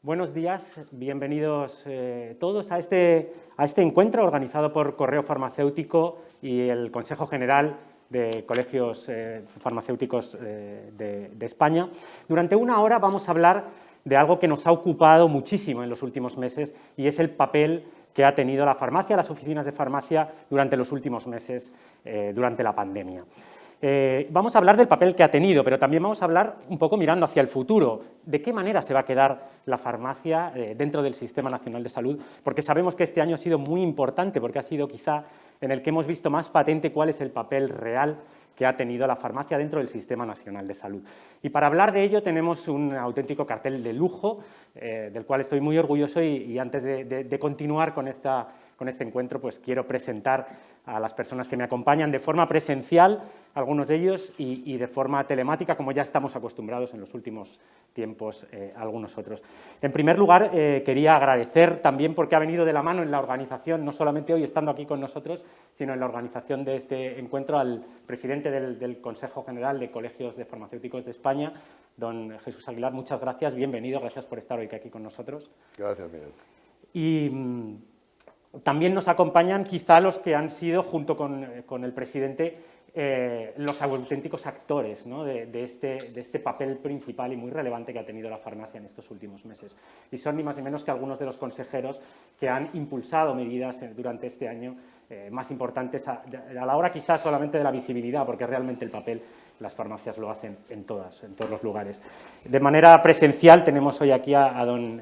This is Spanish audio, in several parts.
Buenos días, bienvenidos todos a este encuentro organizado por Correo Farmacéutico y el Consejo General de Colegios Farmacéuticos de España. Durante una hora vamos a hablar de algo que nos ha ocupado muchísimo en los últimos meses y es el papel que ha tenido la farmacia, las oficinas de farmacia durante los últimos meses, durante la pandemia. Vamos a hablar del papel que ha tenido, pero también vamos a hablar un poco mirando hacia el futuro, de qué manera se va a quedar la farmacia dentro del Sistema Nacional de Salud, porque sabemos que este año ha sido muy importante, porque ha sido quizá en el que hemos visto más patente cuál es el papel real que ha tenido la farmacia dentro del Sistema Nacional de Salud. Y para hablar de ello tenemos un auténtico cartel de lujo, del cual estoy muy orgulloso y antes de continuar con este encuentro, pues quiero presentar a las personas que me acompañan de forma presencial, algunos de ellos, y de forma telemática, como ya estamos acostumbrados en los últimos tiempos algunos otros. En primer lugar, quería agradecer también porque ha venido de la mano en la organización, no solamente hoy estando aquí con nosotros, sino en la organización de este encuentro, al presidente del Consejo General de Colegios de Farmacéuticos de España, don Jesús Aguilar. Muchas gracias, bienvenido, gracias por estar hoy aquí con nosotros. Gracias, Miguel. Y también nos acompañan quizá los que han sido, junto con el presidente, los auténticos actores, ¿no? de este papel principal y muy relevante que ha tenido la farmacia en estos últimos meses. Y son ni más ni menos que algunos de los consejeros que han impulsado medidas durante este año más importantes a la hora quizás solamente de la visibilidad, porque realmente el papel las farmacias lo hacen en todos los lugares. De manera presencial tenemos hoy aquí a don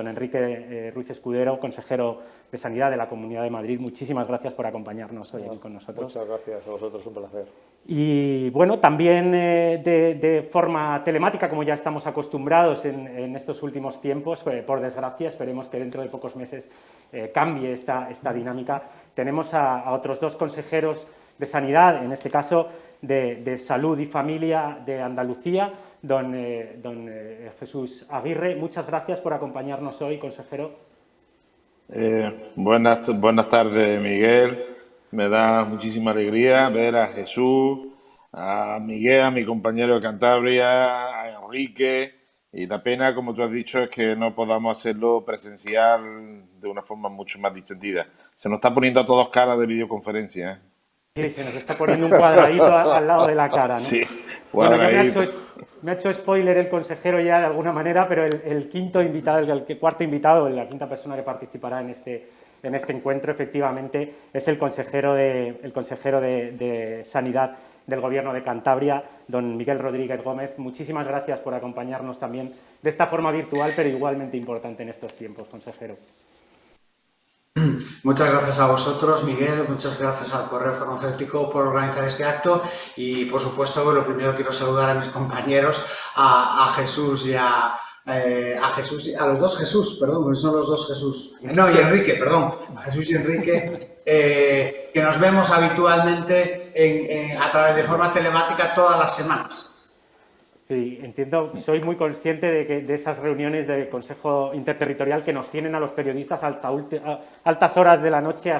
Enrique Ruiz Escudero, consejero de Sanidad de la Comunidad de Madrid. Muchísimas gracias por acompañarnos hoy aquí con nosotros. Muchas gracias a vosotros, un placer. Y bueno, también de forma telemática, como ya estamos acostumbrados en estos últimos tiempos, por desgracia, esperemos que dentro de pocos meses cambie esta dinámica. Tenemos a otros dos consejeros de Sanidad, en este caso de Salud y Familia de Andalucía, don Jesús Aguirre. Muchas gracias por acompañarnos hoy, consejero. Buenas tardes, Miguel. Me da muchísima alegría ver a Jesús, a Miguel, a mi compañero de Cantabria, a Enrique. Y la pena, como tú has dicho, es que no podamos hacerlo presencial de una forma mucho más distendida. Se nos está poniendo a todos cara de videoconferencia, ¿eh? Sí, se nos está poniendo un cuadradito al lado de la cara, ¿no? Sí, cuadradito. Bueno, me ha hecho spoiler el consejero ya de alguna manera, pero el quinto invitado, el cuarto invitado, la quinta persona que participará en este encuentro, efectivamente, es el consejero de Sanidad del Gobierno de Cantabria, don Miguel Rodríguez Gómez. Muchísimas gracias por acompañarnos también de esta forma virtual, pero igualmente importante en estos tiempos, consejero. Muchas gracias a vosotros, Miguel, muchas gracias al Correo Farmacéutico por organizar este acto y, por supuesto, lo primero quiero saludar a mis compañeros, a Jesús y a los dos Jesús, perdón, porque son los dos Jesús. No, y Enrique, perdón, a Jesús y Enrique, que nos vemos habitualmente a través de forma telemática todas las semanas. Sí, entiendo, soy muy consciente de esas reuniones del Consejo Interterritorial que nos tienen a los periodistas a altas horas de la noche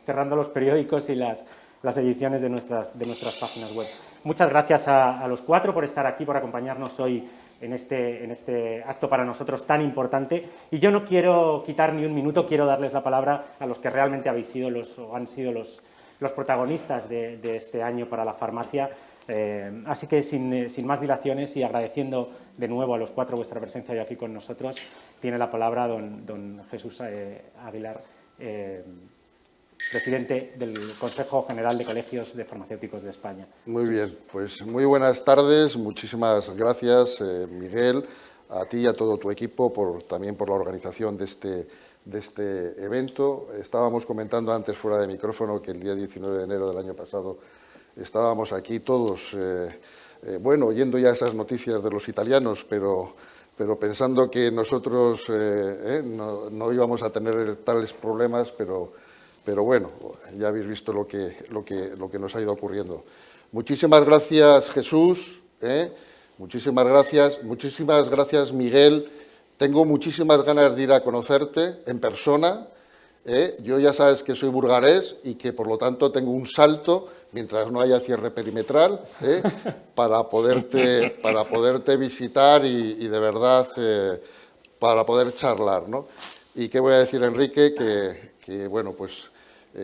cerrando los periódicos y las ediciones de nuestras páginas web. Muchas gracias a los cuatro por estar aquí, por acompañarnos hoy en este acto para nosotros tan importante. Y yo no quiero quitar ni un minuto, quiero darles la palabra a los que realmente han sido los protagonistas de este año para la farmacia. Así que sin más dilaciones y agradeciendo de nuevo a los cuatro vuestra presencia hoy aquí con nosotros, tiene la palabra don Jesús Aguilar, presidente del Consejo General de Colegios de Farmacéuticos de España. Muy bien, pues muy buenas tardes, muchísimas gracias, Miguel, a ti y a todo tu equipo también por la organización de este evento. Estábamos comentando antes fuera de micrófono que el día 19 de enero del año pasado estábamos aquí todos, oyendo ya esas noticias de los italianos, pero pensando que nosotros no íbamos a tener tales problemas, pero bueno, ya habéis visto lo que nos ha ido ocurriendo. Muchísimas gracias, Jesús, muchísimas gracias, Miguel. Tengo muchísimas ganas de ir a conocerte en persona. Yo ya sabes que soy burgalés y que por lo tanto tengo un salto, mientras no haya cierre perimetral, para poderte visitar y de verdad charlar, ¿no? Y qué voy a decir, Enrique, que bueno, pues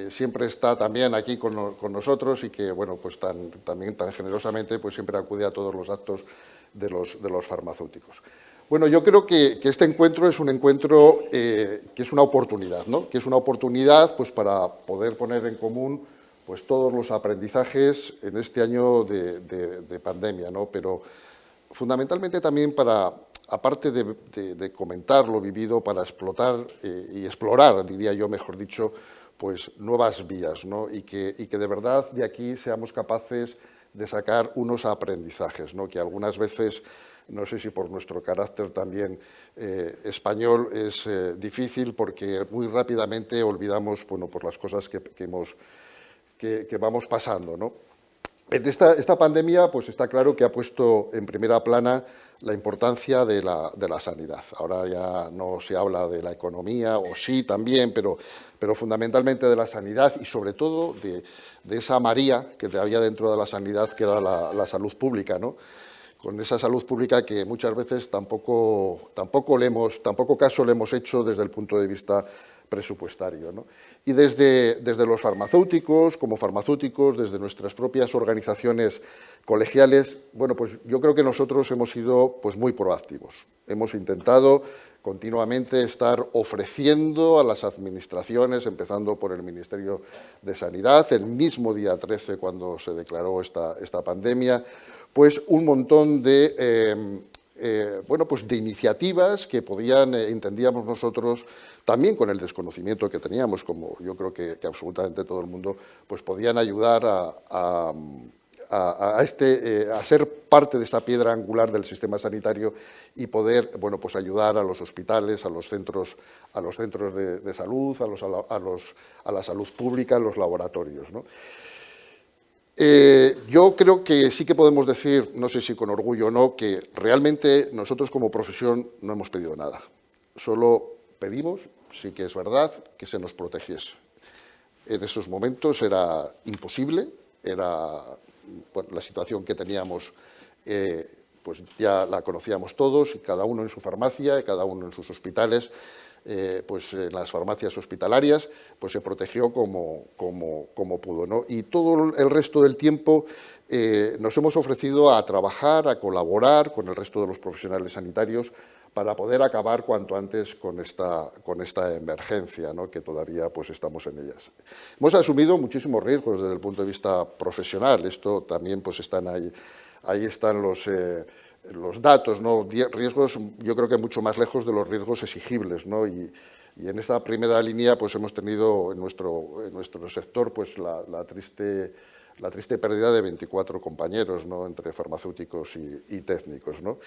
siempre está también aquí con nosotros y que, bueno, pues también tan generosamente pues siempre acude a todos los actos de los farmacéuticos. Bueno, yo creo que este encuentro es un encuentro que es una oportunidad, ¿no? Que es una oportunidad pues, para poder poner en común pues, todos los aprendizajes en este año de pandemia, ¿no? Pero fundamentalmente también para, aparte de comentar lo vivido, para explotar y explorar, diría yo, mejor dicho, pues nuevas vías, ¿no? Y que de verdad de aquí seamos capaces de sacar unos aprendizajes, ¿no? Que algunas veces, no sé si por nuestro carácter también español, es difícil porque muy rápidamente olvidamos, bueno, por las cosas que vamos pasando, ¿no? Esta pandemia, pues está claro que ha puesto en primera plana la importancia de la sanidad. Ahora ya no se habla de la economía, o sí también, pero fundamentalmente de la sanidad y sobre todo de esa María que había dentro de la sanidad, que era la salud pública, ¿no? Con esa salud pública que muchas veces tampoco caso le hemos hecho desde el punto de vista presupuestario, ¿no? Y desde los farmacéuticos, como farmacéuticos, desde nuestras propias organizaciones colegiales, bueno, pues yo creo que nosotros hemos sido pues, muy proactivos. Hemos intentado continuamente estar ofreciendo a las administraciones, empezando por el Ministerio de Sanidad, el mismo día 13, cuando se declaró esta pandemia, pues un montón de iniciativas que podían, entendíamos nosotros, también con el desconocimiento que teníamos, como yo creo que absolutamente todo el mundo, pues podían ayudar a ser parte de esa piedra angular del sistema sanitario y poder, bueno, pues ayudar a los hospitales, a los centros de salud, a la salud pública, a los laboratorios, ¿no? Yo creo que sí que podemos decir, no sé si con orgullo o no, que realmente nosotros como profesión no hemos pedido nada. Solo pedimos, sí que es verdad, que se nos protegiese. En esos momentos era imposible, bueno, la situación que teníamos, pues ya la conocíamos todos, y cada uno en su farmacia, y cada uno en sus hospitales. Pues en las farmacias hospitalarias pues se protegió como pudo, ¿no? Y todo el resto del tiempo nos hemos ofrecido a trabajar, a colaborar con el resto de los profesionales sanitarios para poder acabar cuanto antes con esta emergencia, ¿no? Que todavía pues estamos en ellas. Hemos asumido muchísimos riesgos desde el punto de vista profesional. Esto también pues están ahí están los datos, ¿no? Riesgos, yo creo que mucho más lejos de los riesgos exigibles, ¿no? Y en esta primera línea pues hemos tenido en nuestro sector pues la triste pérdida de 24 compañeros, ¿no? Entre farmacéuticos y técnicos, ¿no?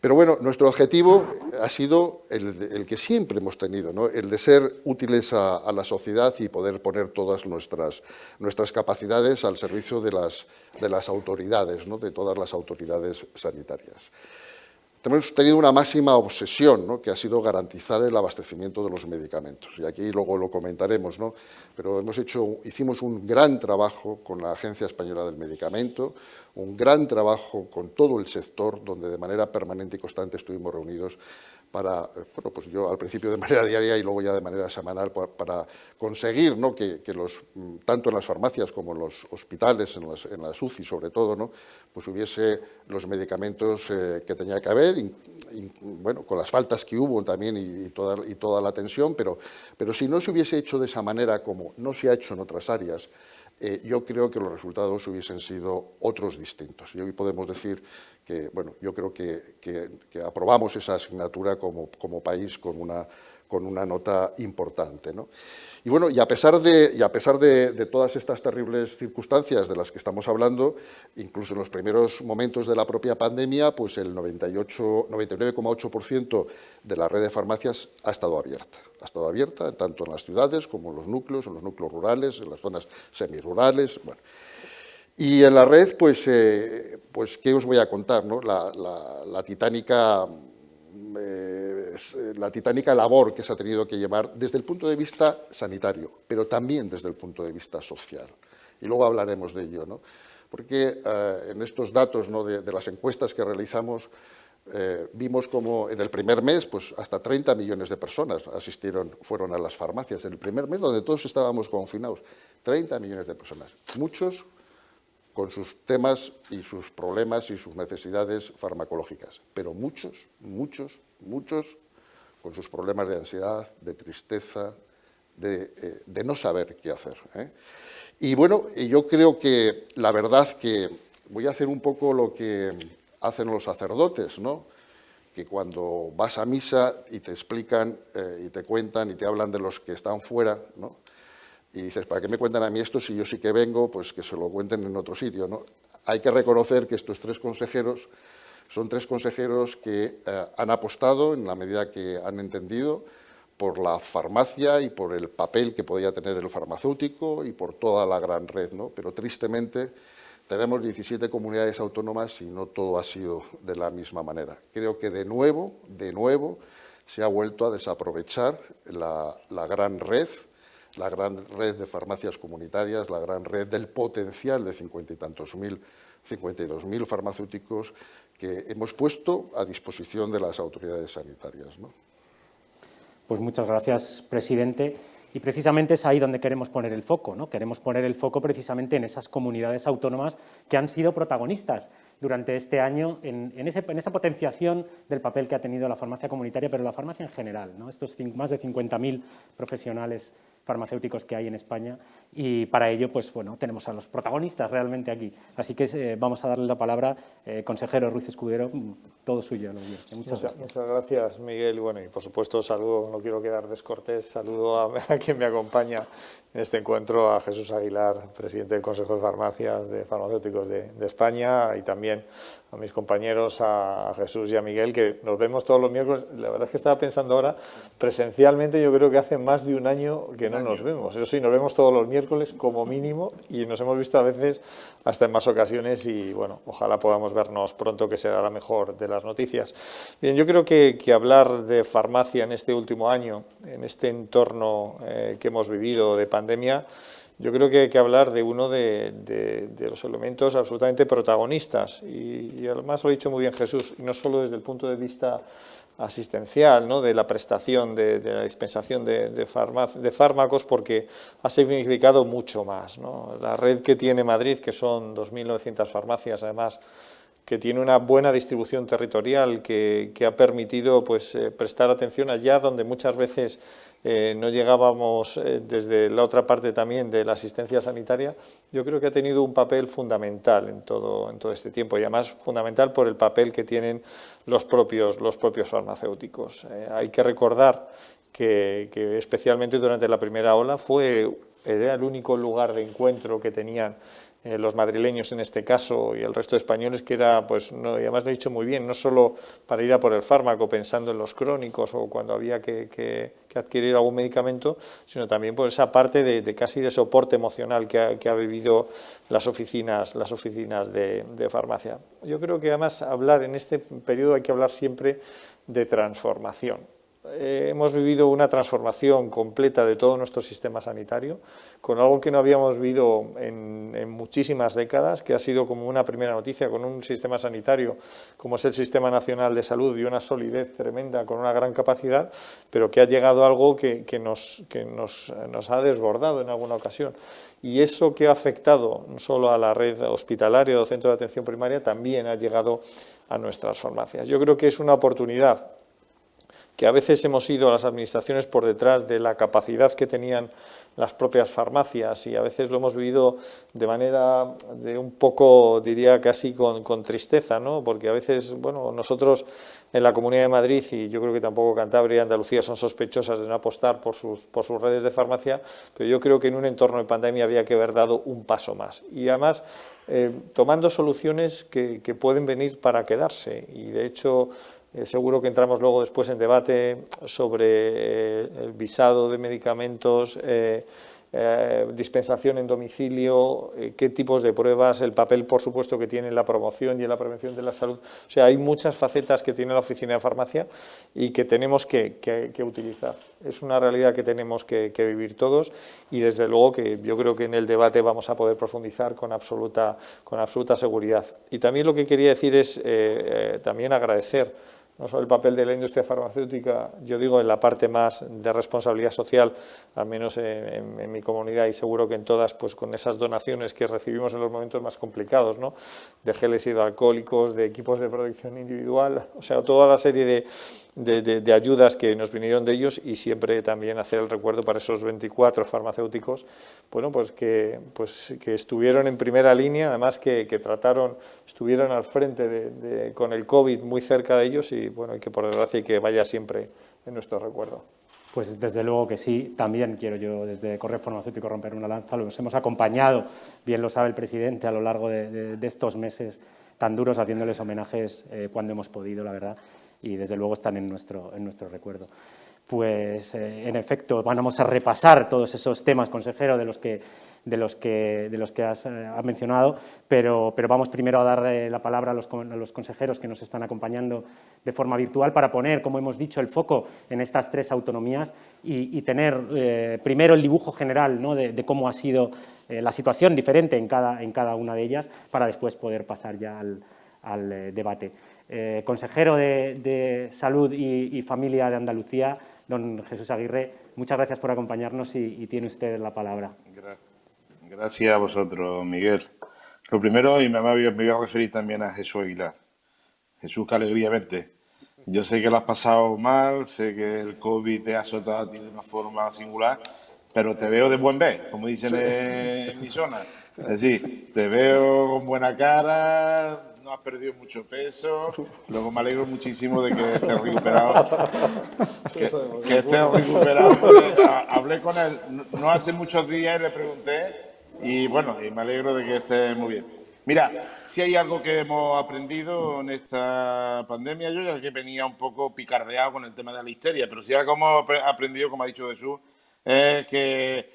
Pero bueno, nuestro objetivo ha sido el que siempre hemos tenido, ¿no? El de ser útiles a la sociedad y poder poner todas nuestras capacidades al servicio de las autoridades, ¿no? De todas las autoridades sanitarias. Hemos tenido una máxima obsesión, ¿no? Que ha sido garantizar el abastecimiento de los medicamentos. Y aquí luego lo comentaremos, ¿no? Pero hicimos un gran trabajo con la Agencia Española del Medicamento, un gran trabajo con todo el sector, donde de manera permanente y constante estuvimos reunidos para, bueno, pues yo al principio de manera diaria y luego ya de manera semanal para conseguir, ¿no? que tanto en las farmacias como en los hospitales, en las UCI sobre todo, ¿no? Pues hubiese los medicamentos que tenía que haber, bueno, con las faltas que hubo también y toda la tensión, pero si no se hubiese hecho de esa manera como no se ha hecho en otras áreas, yo creo que los resultados hubiesen sido otros distintos. Y hoy podemos decir que, bueno, yo creo que aprobamos esa asignatura como país con una nota importante, ¿no? Y bueno, y a pesar de todas estas terribles circunstancias de las que estamos hablando, incluso en los primeros momentos de la propia pandemia, pues el 99,8% de la red de farmacias ha estado abierta. Ha estado abierta tanto en las ciudades como en los núcleos rurales, en las zonas semirurales, bueno. Y en la red, pues ¿qué os voy a contar, ¿no? La titánica labor que se ha tenido que llevar desde el punto de vista sanitario, pero también desde el punto de vista social. Y luego hablaremos de ello, ¿no? Porque en estos datos, ¿no? de las encuestas que realizamos, vimos como en el primer mes pues hasta 30 millones de personas fueron a las farmacias. En el primer mes, donde todos estábamos confinados, 30 millones de personas. Muchos con sus temas y sus problemas y sus necesidades farmacológicas, pero muchos con sus problemas de ansiedad, de tristeza, de no saber qué hacer. Y bueno, yo creo que la verdad que voy a hacer un poco lo que hacen los sacerdotes, ¿no? Que cuando vas a misa y te explican y te cuentan y te hablan de los que están fuera, ¿no? Y dices, ¿para qué me cuentan a mí esto si yo sí que vengo? Pues que se lo cuenten en otro sitio, ¿no? Hay que reconocer que estos tres consejeros son tres consejeros que han apostado, en la medida que han entendido, por la farmacia y por el papel que podía tener el farmacéutico y por toda la gran red, ¿no? Pero tristemente tenemos 17 comunidades autónomas y no todo ha sido de la misma manera. Creo que de nuevo se ha vuelto a desaprovechar la gran red de farmacias comunitarias, la gran red del potencial de 52.000 farmacéuticos que hemos puesto a disposición de las autoridades sanitarias, ¿no? Pues muchas gracias, presidente. Y precisamente es ahí donde queremos poner el foco, ¿no? Queremos poner el foco precisamente en esas comunidades autónomas que han sido protagonistas durante este año en esa potenciación del papel que ha tenido la farmacia comunitaria, pero la farmacia en general, ¿no? Estos más de 50.000 profesionales farmacéuticos que hay en España, y para ello, pues bueno, tenemos a los protagonistas realmente aquí. Así que vamos a darle la palabra, consejero Ruiz Escudero, todo suyo. Muchas gracias, Miguel. Bueno, y por supuesto saludo, no quiero quedar descortés, saludo a quien me acompaña en este encuentro, a Jesús Aguilar, presidente del Consejo de Farmacias de Farmacéuticos de España, y también a mis compañeros, a Jesús y a Miguel, que nos vemos todos los miércoles. La verdad es que estaba pensando ahora, presencialmente yo creo que hace más de un año que no nos vemos. Eso sí, nos vemos todos los miércoles como mínimo y nos hemos visto a veces hasta en más ocasiones y bueno, ojalá podamos vernos pronto, que será la mejor de las noticias. Bien, yo creo que hablar de farmacia en este último año, en este entorno que hemos vivido de pandemia, yo creo que hay que hablar de uno de los elementos absolutamente protagonistas y además lo ha dicho muy bien Jesús, y no solo desde el punto de vista asistencial, ¿no? De la prestación, de la dispensación de fármacos, porque ha significado mucho más, ¿no? La red que tiene Madrid, que son 2.900 farmacias, además, que tiene una buena distribución territorial, que ha permitido pues, prestar atención allá donde muchas veces no llegábamos desde la otra parte también de la asistencia sanitaria. Yo creo que ha tenido un papel fundamental en todo este tiempo, y además fundamental por el papel que tienen los propios farmacéuticos. Hay que recordar que especialmente durante la primera ola era el único lugar de encuentro que tenían los madrileños en este caso y el resto de españoles, que era, pues, no, y además lo he dicho muy bien, no solo para ir a por el fármaco pensando en los crónicos o cuando había que adquirir algún medicamento, sino también por esa parte de casi de soporte emocional que ha vivido las oficinas de farmacia. Yo creo que además en este periodo hay que hablar siempre de transformación. Hemos vivido una transformación completa de todo nuestro sistema sanitario, con algo que no habíamos vivido en muchísimas décadas, que ha sido como una primera noticia, con un sistema sanitario como es el Sistema Nacional de Salud, y una solidez tremenda, con una gran capacidad, pero que ha llegado algo que nos ha desbordado en alguna ocasión. Y eso que ha afectado no solo a la red hospitalaria o centro de atención primaria, también ha llegado a nuestras farmacias. Yo creo que es una oportunidad que a veces hemos ido a las administraciones por detrás de la capacidad que tenían las propias farmacias, y a veces lo hemos vivido de manera un poco, diría, casi con tristeza, ¿no? Porque a veces, bueno, nosotros en la Comunidad de Madrid, y yo creo que tampoco Cantabria y Andalucía son sospechosas de no apostar por sus redes de farmacia, pero yo creo que en un entorno de pandemia había que haber dado un paso más. Y además, tomando soluciones que pueden venir para quedarse, y de hecho seguro que entramos luego después en debate sobre el visado de medicamentos, dispensación en domicilio, qué tipos de pruebas, el papel, por supuesto, que tiene en la promoción y en la prevención de la salud. O sea, hay muchas facetas que tiene la oficina de farmacia y que tenemos que utilizar. Es una realidad que tenemos que vivir todos y, desde luego, que yo creo que en el debate vamos a poder profundizar con absoluta seguridad. Y también lo que quería decir es también agradecer no solo el papel de la industria farmacéutica, yo digo en la parte más de responsabilidad social, al menos en mi comunidad y seguro que en todas, pues con esas donaciones que recibimos en los momentos más complicados, ¿no? De geles hidroalcohólicos, de equipos de protección individual, o sea, toda la serie de ayudas que nos vinieron de ellos, y siempre también hacer el recuerdo para esos 24 farmacéuticos, bueno, pues que estuvieron en primera línea, además que trataron, estuvieron al frente con el COVID muy cerca de ellos y, bueno, y que por desgracia que vaya siempre en nuestro recuerdo. Pues desde luego que sí. También quiero yo desde Correo Farmacéutico romper una lanza. Los hemos acompañado, bien lo sabe el presidente, a lo largo de estos meses tan duros, haciéndoles homenajes cuando hemos podido, la verdad, y desde luego están en nuestro recuerdo. Pues en efecto vamos a repasar todos esos temas, consejero, de los que has mencionado, pero vamos primero a dar la palabra a los consejeros que nos están acompañando de forma virtual para poner, como hemos dicho, el foco en estas 3 autonomías y tener primero el dibujo general, ¿no?, de cómo ha sido la situación diferente en cada una de ellas, para después poder pasar ya al debate. Consejero de Salud y Familia de Andalucía, don Jesús Aguirre, muchas gracias por acompañarnos y tiene usted la palabra. Gracias a vosotros, Miguel. Lo primero, y me voy a referir también a Jesús Aguilar. Jesús, qué alegría verte. Yo sé que lo has pasado mal, sé que el COVID te ha azotado de una forma singular, pero te veo de buen ver, como dicen en mi zona. Es decir, te veo con buena cara, no has perdido mucho peso, luego me alegro muchísimo de que estés recuperado. Que estés recuperado, porque hablé con él no hace muchos días y le pregunté, y bueno, y me alegro de que estés muy bien. Mira, si hay algo que hemos aprendido en esta pandemia, yo ya que venía un poco picardeado con el tema de la histeria, pero si algo hemos aprendido, como ha dicho Jesús, es que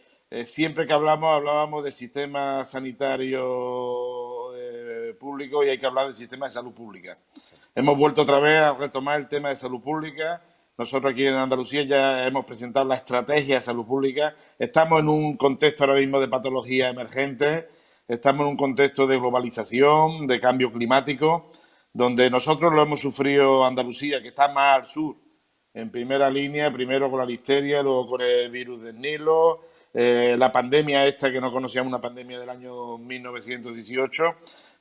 siempre que hablábamos del sistema sanitario público, y hay que hablar del sistema de salud pública. Hemos vuelto otra vez a retomar el tema de salud pública. Nosotros aquí en Andalucía ya hemos presentado la estrategia de salud pública. Estamos en un contexto ahora mismo de patologías emergentes, estamos en un contexto de globalización, de cambio climático, donde nosotros lo hemos sufrido Andalucía, que está más al sur, en primera línea, primero con la listeria, luego con el virus del Nilo, la pandemia esta que no conocíamos, una pandemia del año 1918,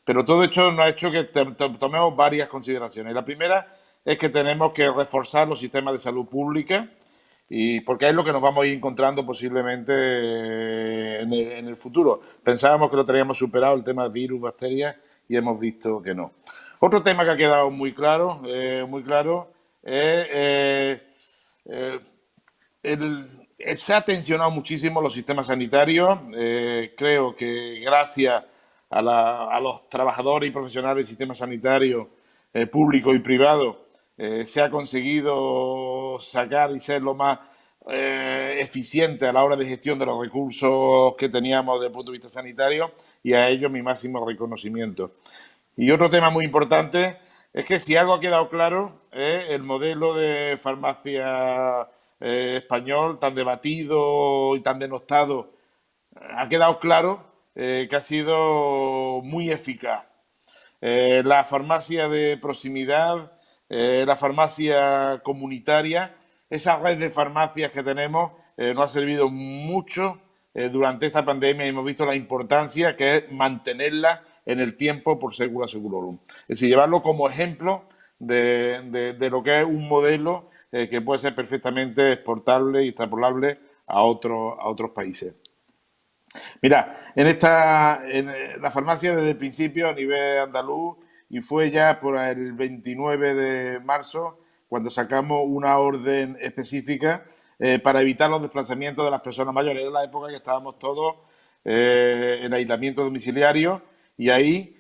pero todo esto nos ha hecho que tomemos varias consideraciones. La primera es que tenemos que reforzar los sistemas de salud pública, y porque es lo que nos vamos a ir encontrando posiblemente en el futuro. Pensábamos que lo teníamos superado, el tema de virus, bacterias, y hemos visto que no. Otro tema que ha quedado muy claro, se ha tensionado muchísimo los sistemas sanitarios. Creo que gracias a los trabajadores y profesionales del sistema sanitario público y privado se ha conseguido sacar y ser lo más eficiente a la hora de gestión de los recursos que teníamos desde el punto de vista sanitario, y a ello mi máximo reconocimiento. Y otro tema muy importante es que si algo ha quedado claro es el modelo de farmacia español tan debatido y tan denostado. Ha quedado claro que ha sido muy eficaz. La farmacia de proximidad, la farmacia comunitaria, esa red de farmacias que tenemos nos ha servido mucho durante esta pandemia, y hemos visto la importancia que es mantenerla en el tiempo por secula seculorum. Es decir, llevarlo como ejemplo de lo que es un modelo que puede ser perfectamente exportable y extrapolable a otros países. Mira, en la farmacia desde el principio a nivel andaluz, y fue ya por el 29 de marzo cuando sacamos una orden específica para evitar los desplazamientos de las personas mayores. Era la época que estábamos todos en aislamiento domiciliario, y ahí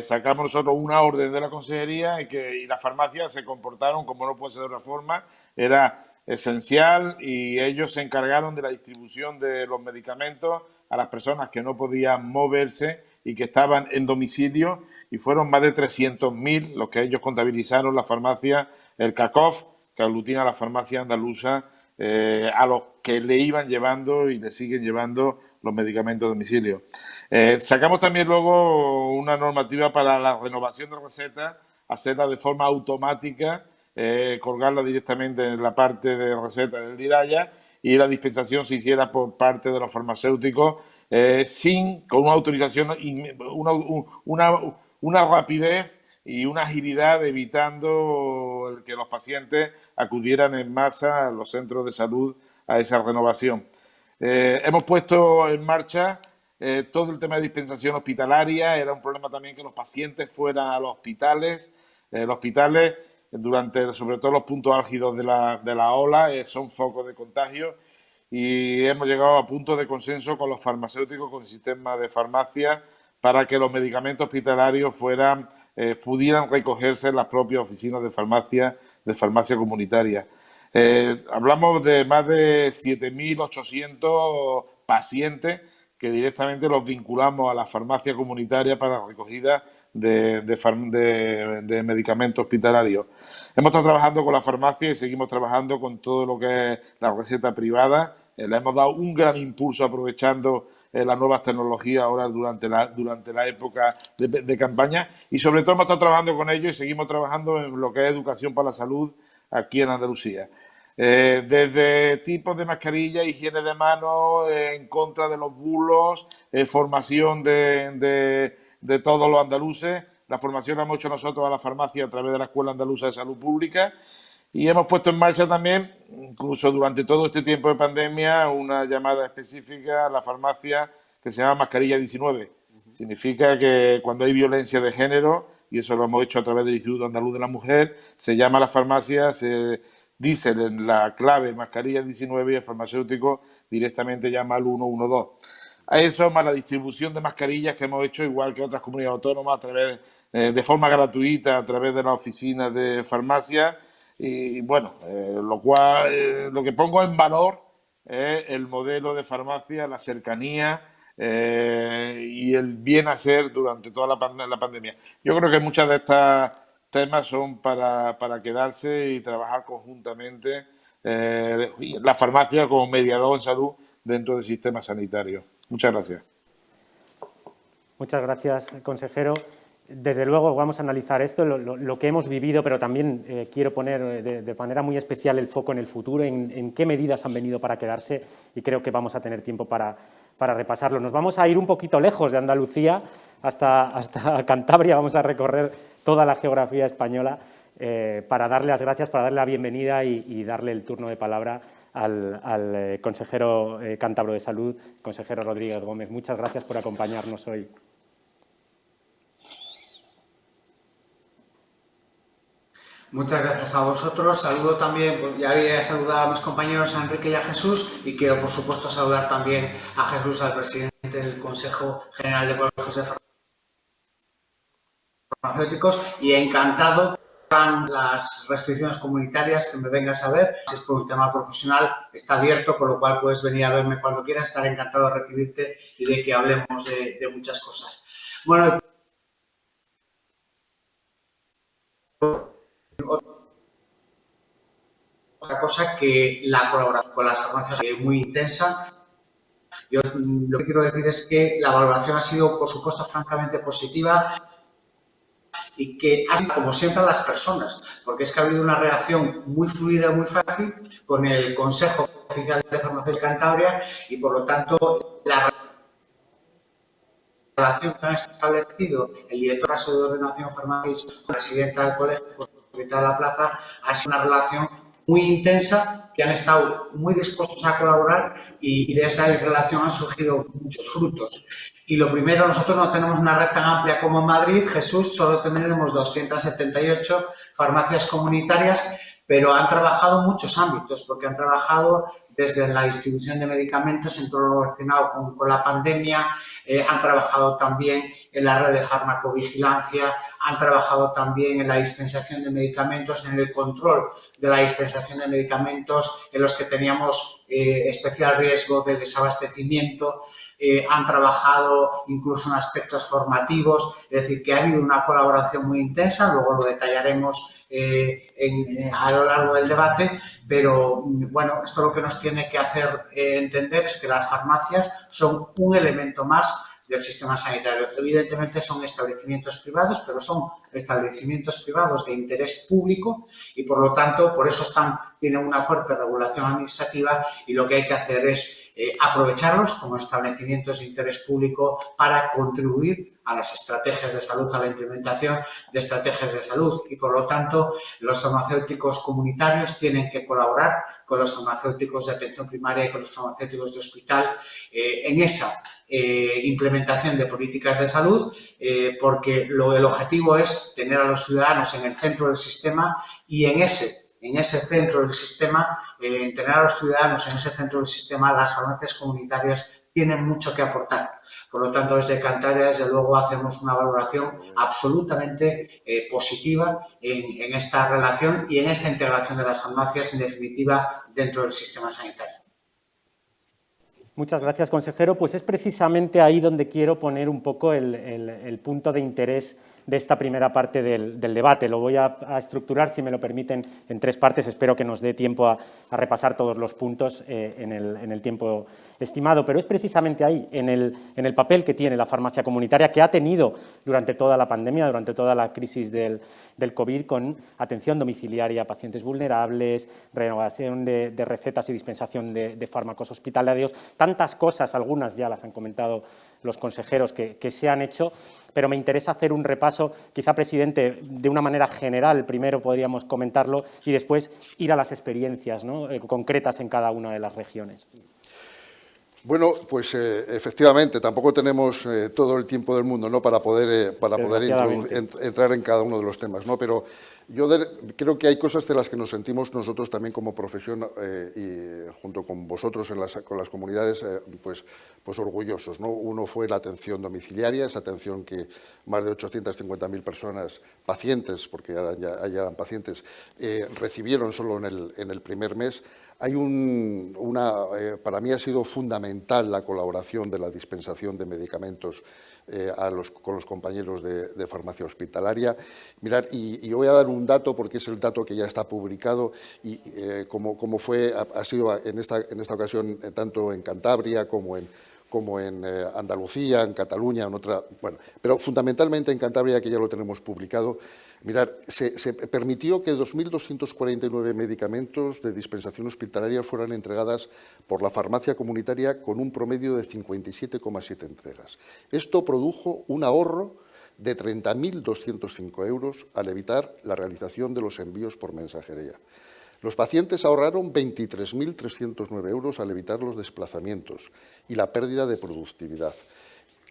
sacamos nosotros una orden de la consejería y las farmacias se comportaron como no puede ser de otra forma. Era esencial y ellos se encargaron de la distribución de los medicamentos a las personas que no podían moverse y que estaban en domicilio, y fueron más de 300.000 los que ellos contabilizaron, la farmacia, el CACOF, que aglutina la farmacia andaluza, a los que le iban llevando y le siguen llevando los medicamentos a domicilio. Sacamos también luego una normativa para la renovación de recetas, hacerla de forma automática, colgarla directamente en la parte de receta del DIRAYA, y la dispensación se hiciera por parte de los farmacéuticos con una autorización, una rapidez y una agilidad, evitando que los pacientes acudieran en masa a los centros de salud a esa renovación. Hemos puesto en marcha todo el tema de dispensación hospitalaria. Era un problema también que los pacientes fueran a los hospitales. Los hospitales, sobre todo los puntos álgidos de la ola, son focos de contagio, y hemos llegado a puntos de consenso con los farmacéuticos, con el sistema de farmacia, para que los medicamentos hospitalarios pudieran recogerse en las propias oficinas de farmacia comunitaria. Hablamos de más de 7.800 pacientes que directamente los vinculamos a la farmacia comunitaria para la recogida de medicamentos hospitalarios. Hemos estado trabajando con la farmacia y seguimos trabajando con todo lo que es la receta privada. Le hemos dado un gran impulso aprovechando las nuevas tecnologías ahora durante la época de campaña, y sobre todo hemos estado trabajando con ellos y seguimos trabajando en lo que es educación para la salud aquí en Andalucía. Desde tipos de mascarilla, higiene de manos, en contra de los bulos, formación de todos los andaluces. La formación la hemos hecho nosotros a la farmacia a través de la Escuela Andaluza de Salud Pública, y hemos puesto en marcha también, incluso durante todo este tiempo de pandemia, una llamada específica a la farmacia que se llama Mascarilla 19. Significa que cuando hay violencia de género, y eso lo hemos hecho a través del Instituto Andaluz de la Mujer, se llama a la farmacia, se dice en la clave Mascarilla 19 y el farmacéutico directamente llama al 112. A eso más la distribución de mascarillas que hemos hecho, igual que otras comunidades autónomas, de forma gratuita a través de las oficinas de farmacia. Y bueno, lo que pongo en valor es el modelo de farmacia, la cercanía y el bien hacer durante toda la pandemia. Yo creo que muchas de estas temas son para quedarse y trabajar conjuntamente la farmacia como mediador en salud dentro del sistema sanitario. Muchas gracias. Muchas gracias, consejero. Desde luego vamos a analizar esto, lo que hemos vivido, pero también quiero poner de manera muy especial el foco en el futuro, en qué medidas han venido para quedarse, y creo que vamos a tener tiempo para repasarlo. Nos vamos a ir un poquito lejos de Andalucía hasta Cantabria, vamos a recorrer toda la geografía española para darle las gracias, para darle la bienvenida y darle el turno de palabra al consejero cántabro de Salud, consejero Rodríguez Gómez. Muchas gracias por acompañarnos hoy. Muchas gracias a vosotros. Saludo también, pues ya había saludado a mis compañeros, a Enrique y a Jesús, y quiero, por supuesto, saludar también a Jesús, al presidente del Consejo General de Colegios de Farmacéuticos, y encantado con las restricciones comunitarias que me vengas a ver. Si es por un tema profesional, está abierto, con lo cual puedes venir a verme cuando quieras. Estaré encantado de recibirte y de que hablemos de muchas cosas. Bueno, otra cosa, que la colaboración con las farmacias es muy intensa. Yo lo que quiero decir es que la valoración ha sido, por supuesto, francamente positiva, y que ha sido, como siempre, a las personas, porque es que ha habido una reacción muy fluida, muy fácil con el Consejo Oficial de Farmacia de Cantabria, y por lo tanto la relación que han establecido el director de ordenación farmacéutica, presidenta del colegio, propietaria de la plaza, ha sido una relación muy intensa, que han estado muy dispuestos a colaborar, y de esa relación han surgido muchos frutos. Y lo primero, nosotros no tenemos una red tan amplia como en Madrid, Jesús, solo tenemos 278 farmacias comunitarias, pero han trabajado en muchos ámbitos, porque han trabajado desde la distribución de medicamentos en todo lo relacionado con la pandemia, han trabajado también en la red de farmacovigilancia, han trabajado también en la dispensación de medicamentos, en el control de la dispensación de medicamentos en los que teníamos especial riesgo de desabastecimiento, han trabajado incluso en aspectos formativos, es decir, que ha habido una colaboración muy intensa, luego lo detallaremos a lo largo del debate, pero bueno, esto lo que nos tiene que hacer entender es que las farmacias son un elemento más del sistema sanitario. Evidentemente son establecimientos privados, pero son establecimientos privados de interés público y, por lo tanto, por eso tienen una fuerte regulación administrativa y lo que hay que hacer es aprovecharlos como establecimientos de interés público para contribuir a las estrategias de salud, a la implementación de estrategias de salud y, por lo tanto, los farmacéuticos comunitarios tienen que colaborar con los farmacéuticos de atención primaria y con los farmacéuticos de hospital en esa implementación de políticas de salud, porque el objetivo es tener a los ciudadanos en el centro del sistema y en ese centro del sistema, tener a los ciudadanos en ese centro del sistema, las farmacias comunitarias tienen mucho que aportar. Por lo tanto, desde Cantabria, desde luego, hacemos una valoración absolutamente positiva en esta relación y en esta integración de las farmacias, en definitiva, dentro del sistema sanitario. Muchas gracias, consejero. Pues es precisamente ahí donde quiero poner un poco el punto de interés de esta primera parte del debate. Lo voy a estructurar, si me lo permiten, en 3 partes. Espero que nos dé tiempo a repasar todos los puntos en el tiempo estimado. Pero es precisamente ahí, en el papel que tiene la farmacia comunitaria, que ha tenido durante toda la pandemia, durante toda la crisis del COVID, con atención domiciliaria a pacientes vulnerables, renovación de recetas y dispensación de fármacos hospitalarios, tantas cosas, algunas ya las han comentado los consejeros que se han hecho, pero me interesa hacer un repaso, quizá, presidente, de una manera general, primero podríamos comentarlo y después ir a las experiencias, ¿no?, concretas en cada una de las regiones. Bueno, pues efectivamente, tampoco tenemos todo el tiempo del mundo, ¿no?, para poder entrar en cada uno de los temas, ¿no? Pero yo creo que hay cosas de las que nos sentimos nosotros también como profesión y junto con vosotros con las comunidades pues orgullosos, ¿no? Uno fue la atención domiciliaria, esa atención que más de 850.000 personas, pacientes, porque ya eran pacientes, recibieron solo en el primer mes. Hay para mí ha sido fundamental la colaboración de la dispensación de medicamentos con los compañeros de farmacia hospitalaria. Mirad, y yo voy a dar un dato porque es el dato que ya está publicado y como ha sido en esta ocasión tanto en Cantabria como en Andalucía, en Cataluña, en otra, bueno, pero fundamentalmente en Cantabria, que ya lo tenemos publicado. Mirad, se permitió que 2.249 medicamentos de dispensación hospitalaria fueran entregadas por la farmacia comunitaria con un promedio de 57,7 entregas. Esto produjo un ahorro de 30.205 euros al evitar la realización de los envíos por mensajería. Los pacientes ahorraron 23.309 euros al evitar los desplazamientos y la pérdida de productividad.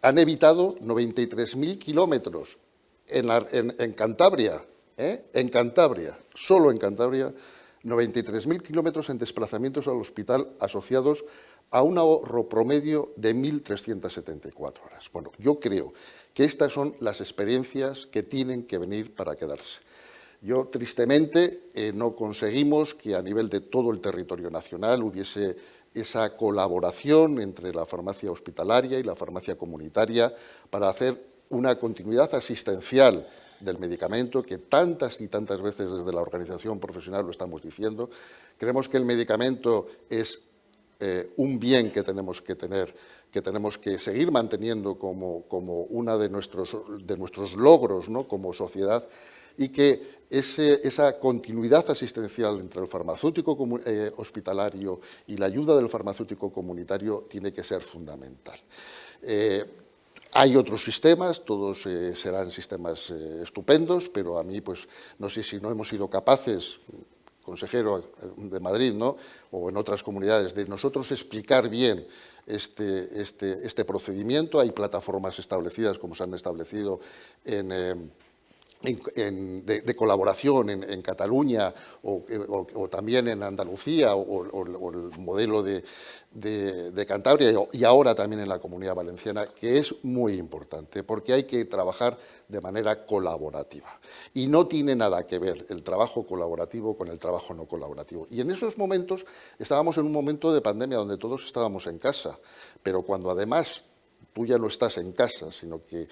Han evitado 93.000 kilómetros en Cantabria, solo en Cantabria, 93.000 kilómetros en desplazamientos al hospital asociados a un ahorro promedio de 1.374 horas. Bueno, yo creo que estas son las experiencias que tienen que venir para quedarse. Yo, tristemente, no conseguimos que a nivel de todo el territorio nacional hubiese esa colaboración entre la farmacia hospitalaria y la farmacia comunitaria para hacer una continuidad asistencial del medicamento, que tantas y tantas veces desde la organización profesional lo estamos diciendo. Creemos que el medicamento es un bien que tenemos que tener, que tenemos que seguir manteniendo como uno de nuestros logros, ¿no?, como sociedad, y que esa continuidad asistencial entre el farmacéutico hospitalario y la ayuda del farmacéutico comunitario tiene que ser fundamental. Hay otros sistemas, todos serán sistemas estupendos, pero a mí, pues, no sé si no hemos sido capaces, consejero de Madrid, ¿no?, o en otras comunidades, de nosotros explicar bien este procedimiento. Hay plataformas establecidas, como se han establecido en de colaboración en Cataluña o también en Andalucía o el modelo de Cantabria y ahora también en la Comunidad Valenciana, que es muy importante porque hay que trabajar de manera colaborativa. Y no tiene nada que ver el trabajo colaborativo con el trabajo no colaborativo. Y en esos momentos estábamos en un momento de pandemia donde todos estábamos en casa, pero cuando además tú ya no estás en casa, sino que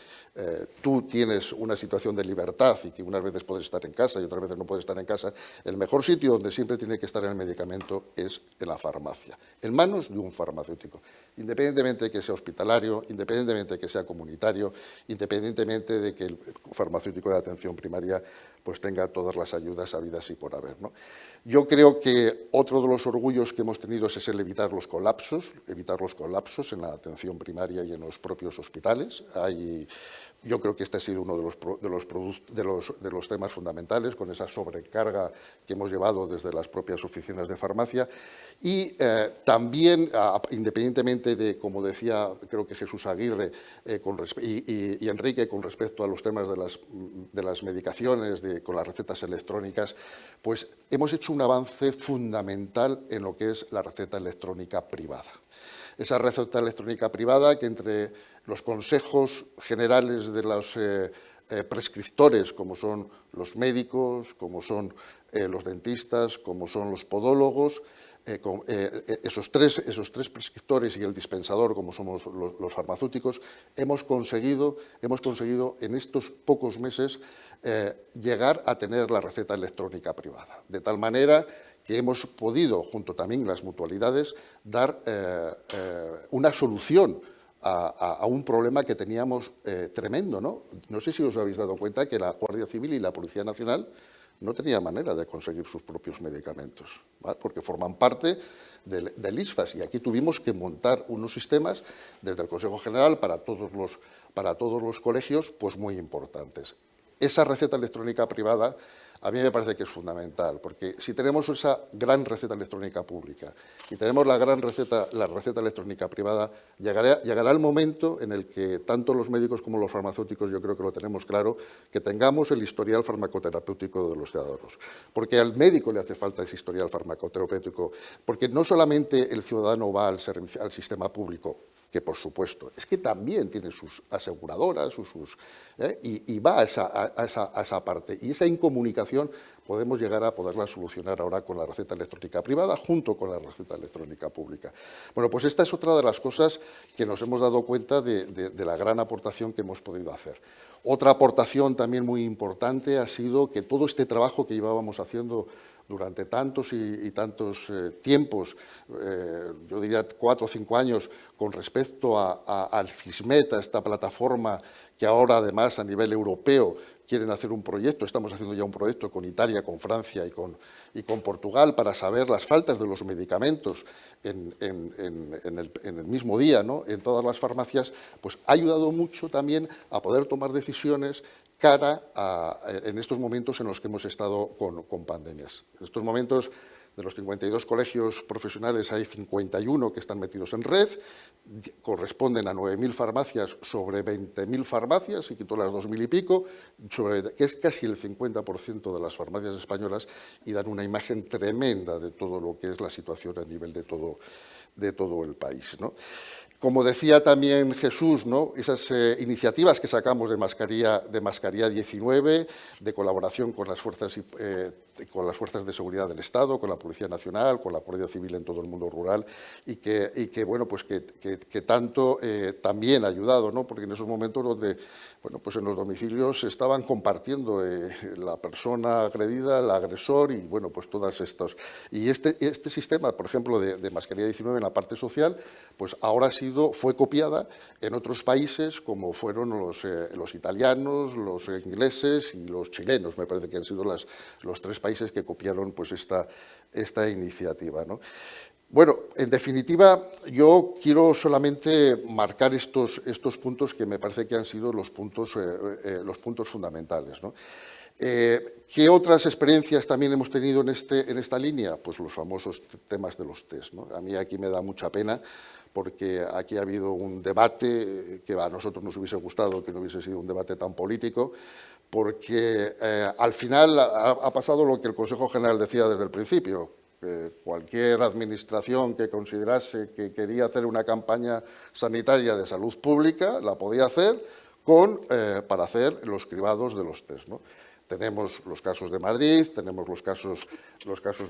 tú tienes una situación de libertad y que unas veces puedes estar en casa y otras veces no puedes estar en casa, el mejor sitio donde siempre tiene que estar el medicamento es en la farmacia, en manos de un farmacéutico, independientemente de que sea hospitalario, independientemente de que sea comunitario, independientemente de que el farmacéutico de atención primaria pues tenga todas las ayudas habidas y por haber, ¿no? Yo creo que otro de los orgullos que hemos tenido es el evitar los colapsos en la atención primaria y en los propios hospitales. Yo creo que este ha sido uno de los temas fundamentales, con esa sobrecarga que hemos llevado desde las propias oficinas de farmacia. Y también, independientemente de, como decía, creo que Jesús Aguirre y Enrique, con respecto a los temas de las medicaciones, con las recetas electrónicas, pues hemos hecho un avance fundamental en lo que es la receta electrónica privada. Esa receta electrónica privada que entre los consejos generales de los prescriptores, como son los médicos, como son los dentistas, como son los podólogos, esos tres prescriptores y el dispensador, como somos los farmacéuticos, hemos conseguido en estos pocos meses llegar a tener la receta electrónica privada, de tal manera que hemos podido, junto también las mutualidades, dar una solución a un problema que teníamos tremendo, ¿no? No sé si os habéis dado cuenta que la Guardia Civil y la Policía Nacional no tenían manera de conseguir sus propios medicamentos, ¿vale? Porque forman parte del ISFAS y aquí tuvimos que montar unos sistemas desde el Consejo General para todos los colegios pues muy importantes. Esa receta electrónica privada a mí me parece que es fundamental, porque si tenemos esa gran receta electrónica pública y tenemos la receta electrónica privada, llegará el momento en el que tanto los médicos como los farmacéuticos, yo creo que lo tenemos claro, que tengamos el historial farmacoterapéutico de los ciudadanos. Porque al médico le hace falta ese historial farmacoterapéutico, porque no solamente el ciudadano va al sistema público, que por supuesto, es que también tiene sus aseguradoras y va a esa parte. Y esa incomunicación podemos llegar a poderla solucionar ahora con la receta electrónica privada junto con la receta electrónica pública. Bueno, pues esta es otra de las cosas que nos hemos dado cuenta de la gran aportación que hemos podido hacer. Otra aportación también muy importante ha sido que todo este trabajo que llevábamos haciendo durante tantos y tantos tiempos, yo diría 4 o 5 años, con respecto al CISMET, a esta plataforma que ahora además a nivel europeo quieren hacer un proyecto, estamos haciendo ya un proyecto con Italia, con Francia y con Portugal para saber las faltas de los medicamentos en el mismo día, ¿no? En todas las farmacias, pues ha ayudado mucho también a poder tomar decisiones en estos momentos en los que hemos estado con pandemias. En estos momentos, de los 52 colegios profesionales, hay 51 que están metidos en red, corresponden a 9.000 farmacias sobre 20.000 farmacias, y quitó las 2.000 y pico, que es casi el 50% de las farmacias españolas, y dan una imagen tremenda de todo lo que es la situación a nivel de todo el país, ¿no? Como decía también Jesús, ¿no? Esas iniciativas que sacamos de mascarilla 19, de colaboración con las fuerzas de seguridad del Estado, con la Policía Nacional, con la Guardia Civil en todo el mundo rural, y que bueno, pues que tanto también ha ayudado, ¿no? Porque en esos momentos donde, bueno, pues en los domicilios estaban compartiendo la persona agredida, el agresor y, bueno, pues todas estos. Y este sistema, por ejemplo, de mascarilla 19 en la parte social, pues ahora fue copiada en otros países como fueron los italianos, los ingleses y los chilenos. Me parece que han sido los 3 países que copiaron pues esta iniciativa, ¿no? Bueno, en definitiva, yo quiero solamente marcar estos puntos que me parece que han sido los puntos fundamentales, ¿no? ¿Qué otras experiencias también hemos tenido en esta línea? Pues los famosos temas de los test, ¿no? A mí aquí me da mucha pena porque aquí ha habido un debate que a nosotros nos hubiese gustado que no hubiese sido un debate tan político, porque al final ha pasado lo que el Consejo General decía desde el principio, que cualquier administración que considerase que quería hacer una campaña sanitaria de salud pública la podía hacer para hacer los cribados de los test, ¿no? Tenemos los casos de Madrid, tenemos los casos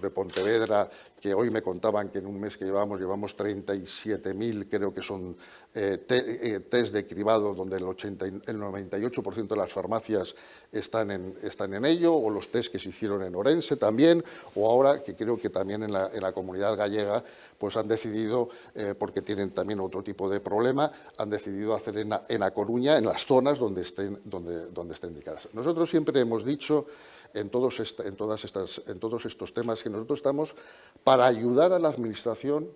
de Pontevedra, que hoy me contaban que en un mes que llevamos 37.000, creo que son test de cribado, donde el 98% de las farmacias están en ello, o los test que se hicieron en Orense también, o ahora, que creo que también en la comunidad gallega, pues han decidido, porque tienen también otro tipo de problema, han decidido hacer en A Coruña, en las zonas donde estén indicadas. Nosotros siempre hemos dicho en todos estos temas que nosotros estamos para ayudar a la Administración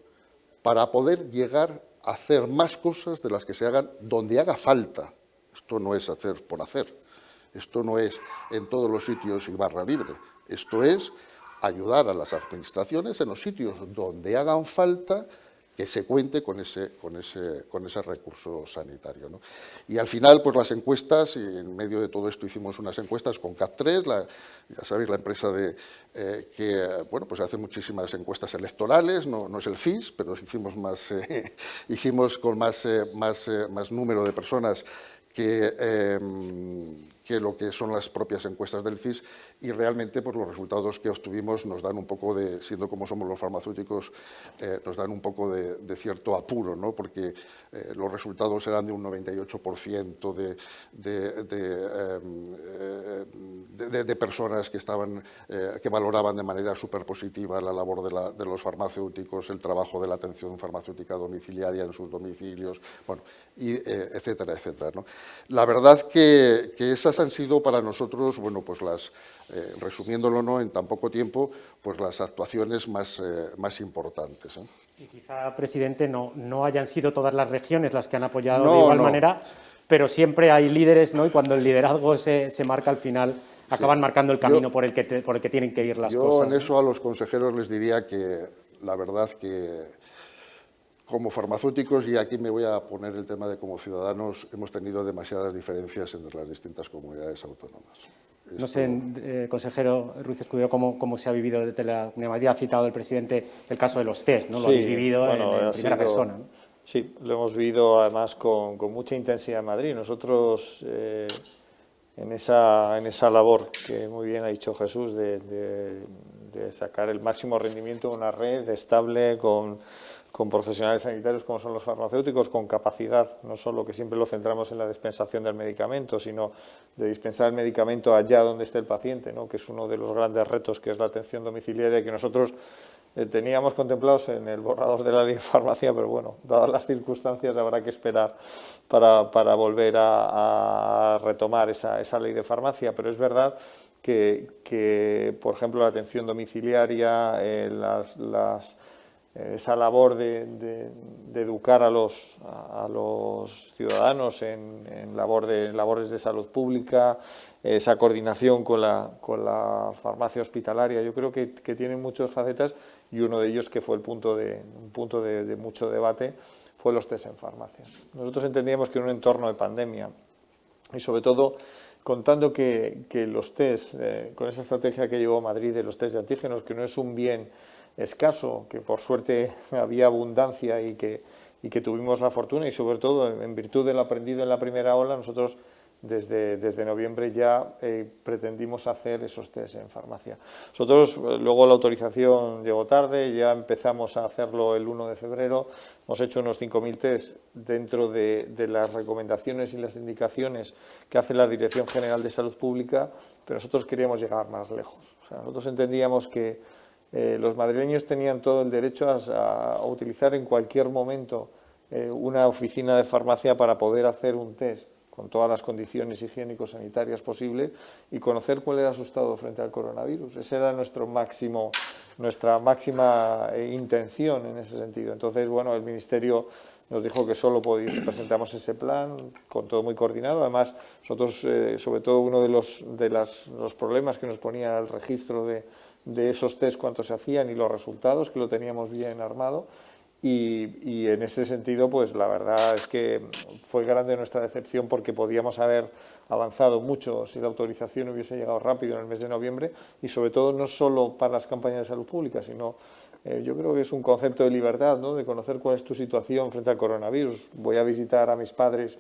para poder llegar a hacer más cosas de las que se hagan donde haga falta. Esto no es hacer por hacer, esto no es en todos los sitios y barra libre, esto es ayudar a las administraciones en los sitios donde hagan falta, que se cuente con ese recurso sanitario, ¿no? Y al final, pues las encuestas, y en medio de todo esto hicimos unas encuestas con CAT3, ya sabéis, la empresa que pues hace muchísimas encuestas electorales, no es el CIS, pero hicimos con más número de personas que lo que son las propias encuestas del CIS, y realmente pues los resultados que obtuvimos nos dan un poco de, siendo como somos los farmacéuticos, nos dan un poco de cierto apuro, ¿no? Porque los resultados eran de un 98% de personas que valoraban de manera súper positiva la labor de los farmacéuticos, el trabajo de la atención farmacéutica domiciliaria en sus domicilios, bueno, etcétera, etcétera, ¿no? La verdad que esas han sido para nosotros, bueno, pues resumiéndolo, ¿no?, en tan poco tiempo, pues las actuaciones más importantes, ¿eh? Y quizá, presidente, no hayan sido todas las regiones las que han apoyado de igual manera, pero siempre hay líderes, ¿no? Y cuando el liderazgo se marca, al final acaban marcando el camino por el que tienen que ir las cosas. Yo en eso a los consejeros les diría que la verdad que como farmacéuticos, y aquí me voy a poner el tema de como ciudadanos, hemos tenido demasiadas diferencias entre las distintas comunidades autónomas. No sé, consejero Ruiz Escudero, cómo se ha vivido desde la Comunidad. Ha citado el presidente el caso de los test, ¿no? Lo habéis vivido en primera persona, ¿no? Sí, lo hemos vivido además con mucha intensidad en Madrid. Nosotros, en esa labor que muy bien ha dicho Jesús, de sacar el máximo rendimiento de una red estable con profesionales sanitarios como son los farmacéuticos, con capacidad, no solo que siempre lo centramos en la dispensación del medicamento, sino de dispensar el medicamento allá donde esté el paciente, ¿no?, que es uno de los grandes retos, que es la atención domiciliaria, que nosotros teníamos contemplados en el borrador de la ley de farmacia, pero bueno, dadas las circunstancias habrá que esperar para volver a retomar esa ley de farmacia. Pero es verdad que por ejemplo, la atención domiciliaria, esa labor de educar a los ciudadanos en labores de salud pública, esa coordinación con la farmacia hospitalaria, yo creo que tienen muchas facetas, y uno de ellos, que fue un punto de mucho debate, fue los test en farmacia. Nosotros entendíamos que en un entorno de pandemia, y sobre todo contando que los test, con esa estrategia que llevó Madrid de los test de antígenos, que no es un bien escaso, que por suerte había abundancia y que tuvimos la fortuna, y sobre todo en virtud de lo aprendido en la primera ola, nosotros desde noviembre ya pretendimos hacer esos test en farmacia. Nosotros, luego la autorización llegó tarde, ya empezamos a hacerlo el 1 de febrero, hemos hecho unos 5.000 test dentro de las recomendaciones y las indicaciones que hace la Dirección General de Salud Pública, pero nosotros queríamos llegar más lejos. O sea, nosotros entendíamos que los madrileños tenían todo el derecho a utilizar en cualquier momento una oficina de farmacia para poder hacer un test con todas las condiciones higiénico-sanitarias posibles y conocer cuál era su estado frente al coronavirus. Esa era nuestra máxima intención en ese sentido. Entonces, bueno, el Ministerio nos dijo que solo presentamos ese plan, con todo muy coordinado. Además, nosotros, sobre todo, uno de los problemas que nos ponía el registro de esos test, cuántos se hacían y los resultados, que lo teníamos bien armado. y en ese sentido, pues la verdad es que fue grande nuestra decepción porque podíamos haber avanzado mucho si la autorización hubiese llegado rápido en el mes de noviembre y sobre todo no solo para las campañas de salud pública, sino yo creo que es un concepto de libertad, ¿no? De conocer cuál es tu situación frente al coronavirus. Voy a visitar a mis padres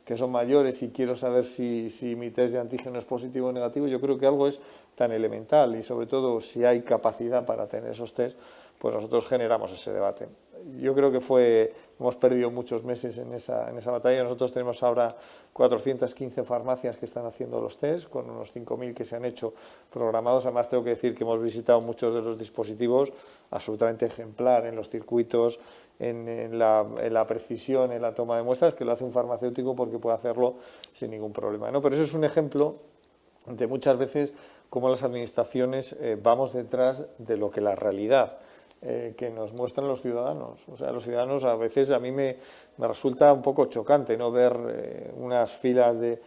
que son mayores y quiero saber si mi test de antígeno es positivo o negativo. Yo creo que algo es tan elemental y sobre todo si hay capacidad para tener esos test, pues nosotros generamos ese debate. Yo creo que hemos perdido muchos meses en esa batalla. Nosotros tenemos ahora 415 farmacias que están haciendo los test, con unos 5.000 que se han hecho programados. Además, tengo que decir que hemos visitado muchos de los dispositivos, absolutamente ejemplar en los circuitos, en la precisión, en la toma de muestras, que lo hace un farmacéutico porque puede hacerlo sin ningún problema, ¿no? Pero eso es un ejemplo de muchas veces cómo las administraciones vamos detrás de lo que la realidad que nos muestran los ciudadanos. O sea, los ciudadanos a veces a mí me resulta un poco chocante, ¿no? Ver unas filas de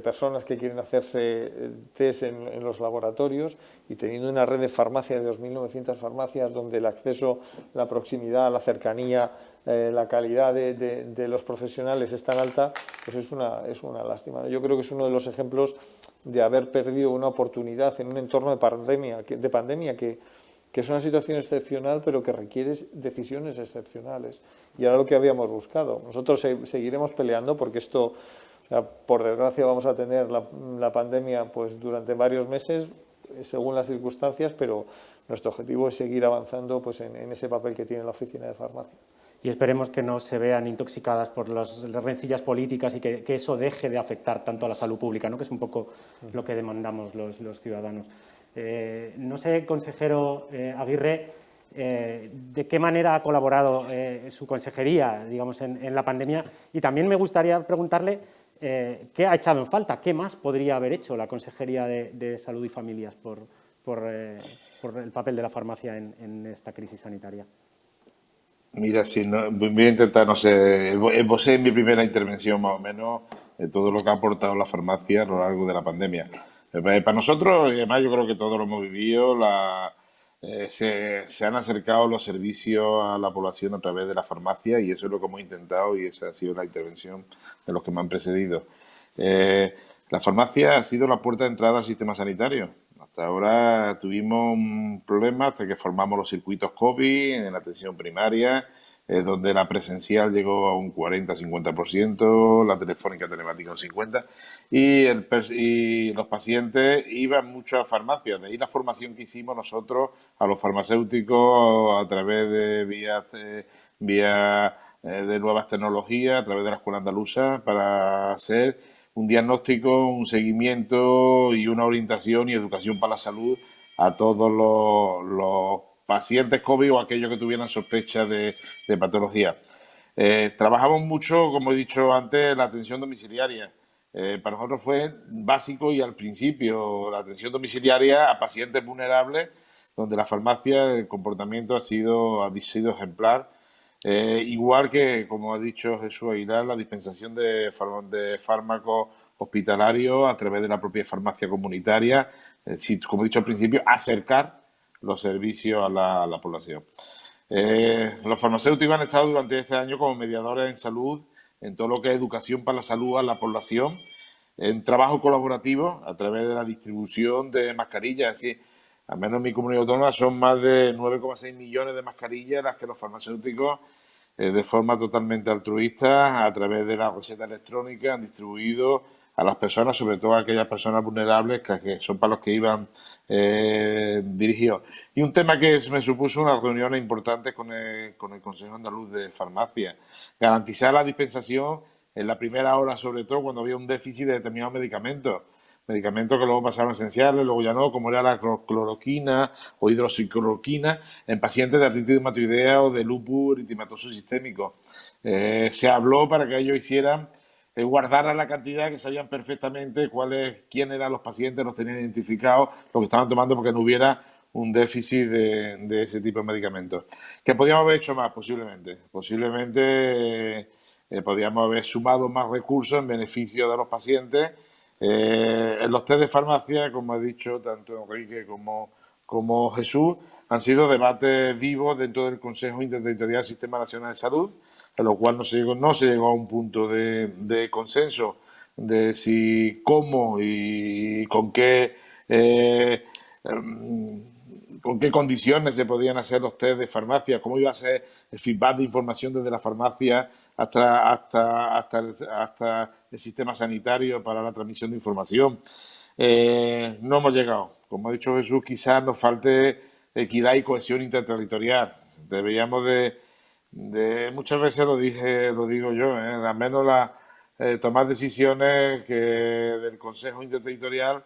personas que quieren hacerse test en los laboratorios y teniendo una red de farmacias de 2.900 farmacias donde el acceso, la proximidad, la cercanía, la calidad de los profesionales es tan alta, pues es una lástima. Yo creo que es uno de los ejemplos de haber perdido una oportunidad en un entorno de pandemia que es una situación excepcional, pero que requiere decisiones excepcionales. Y ahora lo que habíamos buscado. Nosotros seguiremos peleando porque esto, o sea, por desgracia, vamos a tener la pandemia pues durante varios meses, según las circunstancias, pero nuestro objetivo es seguir avanzando pues en ese papel que tiene la Oficina de Farmacia. Y esperemos que no se vean intoxicadas por las rencillas políticas y que eso deje de afectar tanto a la salud pública, ¿no? Que es un poco lo que demandamos los ciudadanos. No sé, consejero Aguirre, de qué manera ha colaborado su consejería, digamos, en la pandemia. Y también me gustaría preguntarle qué ha echado en falta, qué más podría haber hecho la Consejería de Salud y Familias por el papel de la farmacia en esta crisis sanitaria. Mira, si no, voy a intentar, no sé, esbocé en mi primera intervención más o menos todo lo que ha aportado la farmacia a lo largo de la pandemia. Para nosotros, además yo creo que todos lo hemos vivido, se han acercado los servicios a la población a través de la farmacia y eso es lo que hemos intentado y esa ha sido la intervención de los que me han precedido. La farmacia ha sido la puerta de entrada al sistema sanitario. Hasta ahora tuvimos un problema hasta que formamos los circuitos COVID en la atención primaria, donde la presencial llegó a un 40-50%, la telefónica telemática un 50%, y los pacientes iban mucho a farmacias. De ahí la formación que hicimos nosotros a los farmacéuticos a través de vía de nuevas tecnologías, a través de la Escuela Andaluza, para hacer un diagnóstico, un seguimiento y una orientación y educación para la salud a todos los pacientes COVID o aquellos que tuvieran sospecha de patología. Trabajamos mucho, como he dicho antes, la atención domiciliaria. Para nosotros fue básico y al principio la atención domiciliaria a pacientes vulnerables, donde la farmacia, el comportamiento ha sido ejemplar. Igual que, como ha dicho Jesús Aguilar, la dispensación de fármacos hospitalarios a través de la propia farmacia comunitaria, como he dicho al principio, acercar los servicios a la población. Los farmacéuticos han estado durante este año como mediadores en salud, en todo lo que es educación para la salud a la población, en trabajo colaborativo a través de la distribución de mascarillas. Es decir, al menos en mi comunidad autónoma son más de 9,6 millones de mascarillas las que los farmacéuticos, de forma totalmente altruista, a través de la receta electrónica, han distribuido a las personas, sobre todo a aquellas personas vulnerables que son para los que iban dirigidos. Y un tema que me supuso unas reuniones importantes con el Consejo Andaluz de Farmacia, garantizar la dispensación en la primera hora, sobre todo cuando había un déficit de determinados medicamentos que luego pasaron esenciales, luego ya no, como era la cloroquina o hidroxicloroquina en pacientes de artritis reumatoidea o de lupus eritematoso sistémico. Se habló para que ellos hicieran, guardaran la cantidad, que sabían perfectamente quién eran los pacientes, los tenían identificados, lo que estaban tomando, porque no hubiera un déficit de ese tipo de medicamentos. ¿Qué podíamos haber hecho más? Posiblemente podíamos haber sumado más recursos en beneficio de los pacientes. En los test de farmacia, como ha dicho tanto Enrique como como Jesús, han sido debates vivos dentro del Consejo Interterritorial del Sistema Nacional de Salud, en lo cual no se llegó a un punto de consenso de si, cómo y con qué condiciones se podían hacer los test de farmacia, cómo iba a ser el feedback de información desde la farmacia hasta el sistema sanitario para la transmisión de información. No hemos llegado. Como ha dicho Jesús, quizás nos falte equidad y cohesión interterritorial. Deberíamos muchas veces lo digo yo, al menos tomar decisiones del Consejo Interterritorial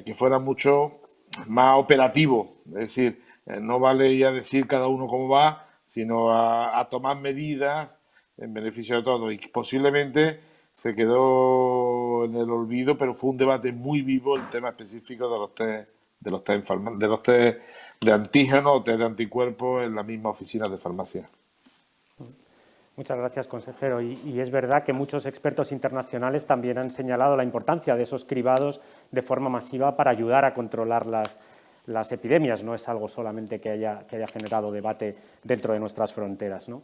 que fueran mucho más operativos. Es decir, no vale ya decir cada uno cómo va, sino a tomar medidas en beneficio de todos. Y posiblemente se quedó en el olvido, pero fue un debate muy vivo el tema específico de los test de antígenos o test de anticuerpos en la misma oficina de farmacia. Muchas gracias, consejero. Y es verdad que muchos expertos internacionales también han señalado la importancia de esos cribados de forma masiva para ayudar a controlar las epidemias. No es algo solamente que haya generado debate dentro de nuestras fronteras, ¿no?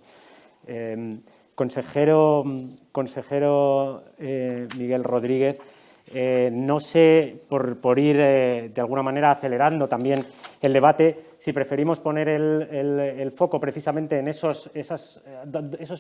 Consejero Miguel Rodríguez, no sé, por ir de alguna manera acelerando también el debate, si preferimos poner el foco precisamente en esos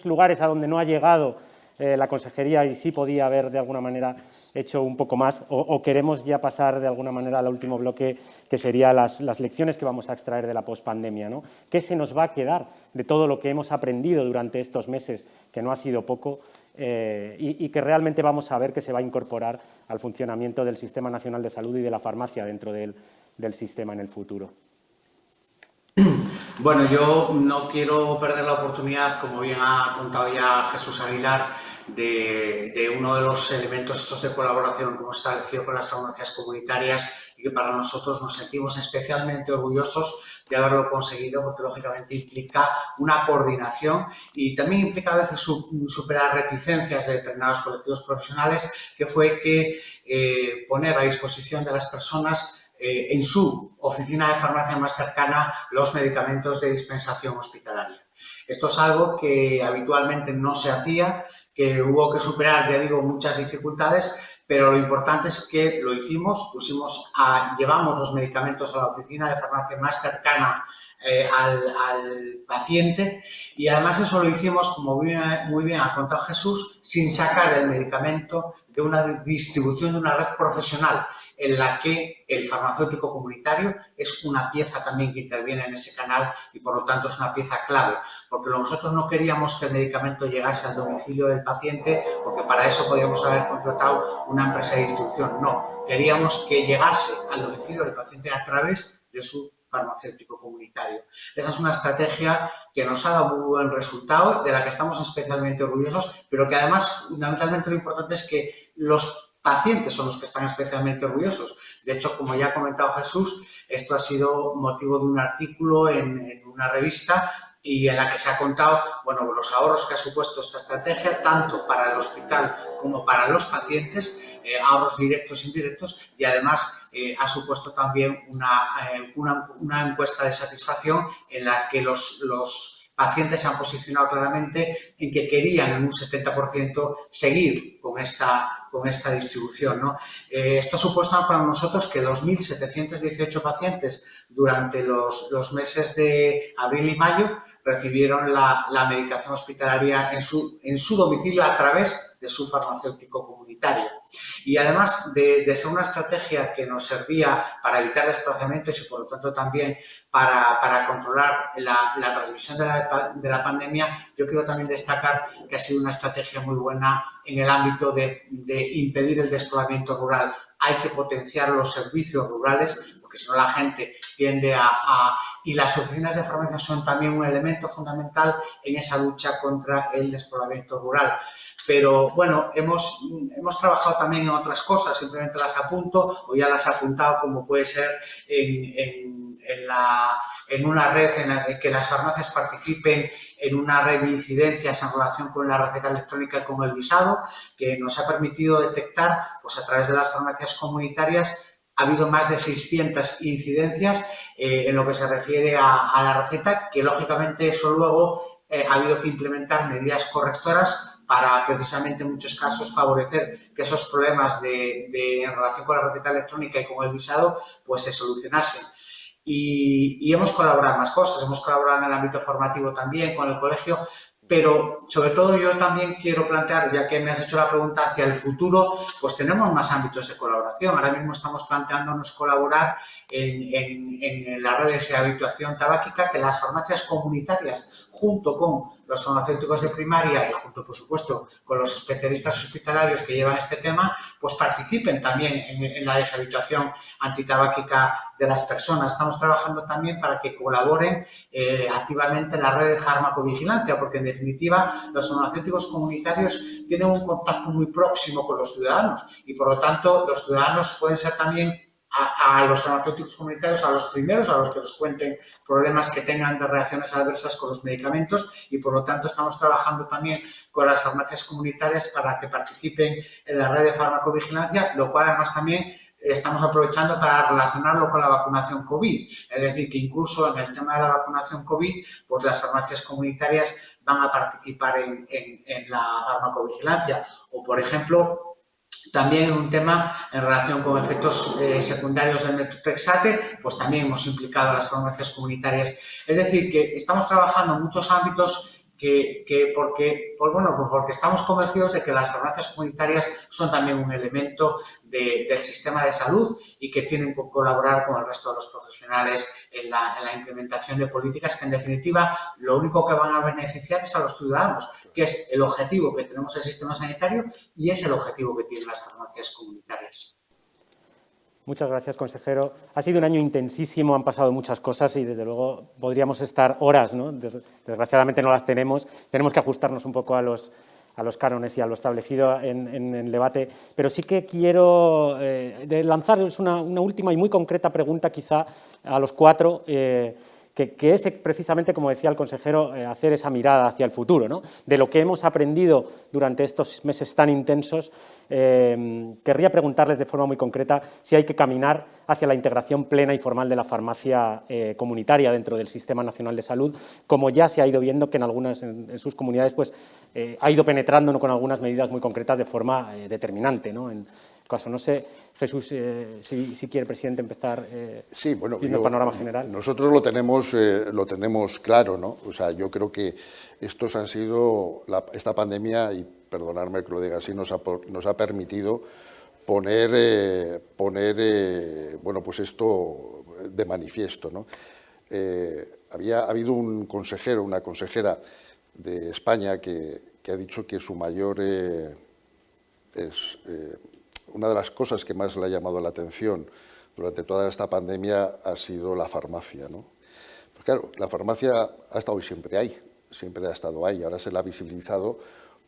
lugares a donde no ha llegado la consejería y sí podía haber de alguna manera hecho un poco más, o queremos ya pasar de alguna manera al último bloque, que sería las lecciones que vamos a extraer de la pospandemia, ¿no? ¿Qué se nos va a quedar de todo lo que hemos aprendido durante estos meses, que no ha sido poco, y que realmente vamos a ver que se va a incorporar al funcionamiento del Sistema Nacional de Salud y de la farmacia dentro del sistema en el futuro? Bueno, yo no quiero perder la oportunidad, como bien ha contado ya Jesús Aguilar, de uno de los elementos estos de colaboración que hemos establecido con las farmacias comunitarias y que para nosotros nos sentimos especialmente orgullosos de haberlo conseguido, porque lógicamente implica una coordinación y también implica a veces superar reticencias de determinados colectivos profesionales, que fue que poner a disposición de las personas en su oficina de farmacia más cercana los medicamentos de dispensación hospitalaria. Esto es algo que habitualmente no se hacía, que hubo que superar, ya digo, muchas dificultades, pero lo importante es que lo hicimos, llevamos los medicamentos a la oficina de farmacia más cercana al paciente, y además eso lo hicimos, como muy bien ha contado Jesús, sin sacar el medicamento de una distribución de una red profesional en la que el farmacéutico comunitario es una pieza también que interviene en ese canal y por lo tanto es una pieza clave, porque nosotros no queríamos que el medicamento llegase al domicilio del paciente, porque para eso podíamos haber contratado una empresa de distribución. No, queríamos que llegase al domicilio del paciente a través de su farmacéutico comunitario. Esa es una estrategia que nos ha dado muy buen resultado, de la que estamos especialmente orgullosos, pero que además, fundamentalmente, lo importante es que los pacientes son los que están especialmente orgullosos. De hecho, como ya ha comentado Jesús, esto ha sido motivo de un artículo en una revista y en la que se ha contado, bueno, los ahorros que ha supuesto esta estrategia, tanto para el hospital como para los pacientes, ahorros directos e indirectos, y además ha supuesto también una encuesta de satisfacción en la que los pacientes se han posicionado claramente en que querían en un 70% seguir con esta distribución, ¿no? Esto ha supuesto para nosotros que 2.718 pacientes durante los meses de abril y mayo recibieron la medicación hospitalaria en su domicilio a través de su farmacéutico comunitario. Y además de ser una estrategia que nos servía para evitar desplazamientos y por lo tanto también para controlar la transmisión de la pandemia, yo quiero también destacar que ha sido una estrategia muy buena en el ámbito de impedir el despoblamiento rural. Hay que potenciar los servicios rurales, porque si no la gente tiende y las oficinas de farmacia son también un elemento fundamental en esa lucha contra el despoblamiento rural. Pero bueno, hemos trabajado también en otras cosas, simplemente las apunto o ya las he apuntado, como puede ser en una red en la que las farmacias participen en una red de incidencias en relación con la receta electrónica y con el visado, que nos ha permitido detectar, pues a través de las farmacias comunitarias, ha habido más de 600 incidencias en lo que se refiere a la receta, que lógicamente eso luego ha habido que implementar medidas correctoras para precisamente en muchos casos favorecer que esos problemas en relación con la receta electrónica y con el visado pues se solucionasen. Y hemos colaborado en más cosas, hemos colaborado en el ámbito formativo también con el colegio, pero sobre todo yo también quiero plantear, ya que me has hecho la pregunta hacia el futuro, pues tenemos más ámbitos de colaboración. Ahora mismo estamos planteándonos colaborar en las redes de habituación tabáquica, que las farmacias comunitarias, junto con los farmacéuticos de primaria y junto, por supuesto, con los especialistas hospitalarios que llevan este tema, pues participen también en la deshabituación antitabáquica de las personas. Estamos trabajando también para que colaboren activamente en la red de farmacovigilancia, porque en definitiva los farmacéuticos comunitarios tienen un contacto muy próximo con los ciudadanos y por lo tanto los ciudadanos pueden ser también a los farmacéuticos comunitarios, a los primeros a los que nos cuenten problemas que tengan de reacciones adversas con los medicamentos y por lo tanto estamos trabajando también con las farmacias comunitarias para que participen en la red de farmacovigilancia, lo cual además también estamos aprovechando para relacionarlo con la vacunación COVID. Es decir, que incluso en el tema de la vacunación COVID, pues las farmacias comunitarias van a participar en la farmacovigilancia. O, por ejemplo, también en un tema en relación con efectos secundarios del metotrexate, pues también hemos implicado a las farmacias comunitarias. Es decir, que estamos trabajando en muchos ámbitos porque estamos convencidos de que las farmacias comunitarias son también un elemento del sistema de salud y que tienen que colaborar con el resto de los profesionales en la implementación de políticas que, en definitiva, lo único que van a beneficiar es a los ciudadanos, que es el objetivo que tenemos en el sistema sanitario y es el objetivo que tienen las farmacias comunitarias. Muchas gracias, consejero. Ha sido un año intensísimo, han pasado muchas cosas y, desde luego, podríamos estar horas, ¿no? Desgraciadamente no las tenemos. Tenemos que ajustarnos un poco a los cánones y a lo establecido en el debate. Pero sí que quiero lanzarles una última y muy concreta pregunta, quizá, a los cuatro, que es precisamente, como decía el consejero, hacer esa mirada hacia el futuro, ¿no? De lo que hemos aprendido durante estos meses tan intensos, querría preguntarles de forma muy concreta si hay que caminar hacia la integración plena y formal de la farmacia comunitaria dentro del Sistema Nacional de Salud, como ya se ha ido viendo que en sus comunidades pues, ha ido penetrando con algunas medidas muy concretas de forma determinante, ¿no? En caso, no sé, Jesús, si quiere, presidente, empezar sí, bueno, viendo el panorama general. Nosotros lo tenemos claro, ¿no? O sea, yo creo que estos han sido, esta pandemia, y perdonadme que lo diga así, nos ha permitido poner bueno, pues esto de manifiesto, ¿no? Ha habido un consejero, una consejera de España que ha dicho que su mayor una de las cosas que más le ha llamado la atención durante toda esta pandemia ha sido la farmacia, ¿no? Pues claro, la farmacia ha estado siempre ahí, siempre ha estado ahí, ahora se la ha visibilizado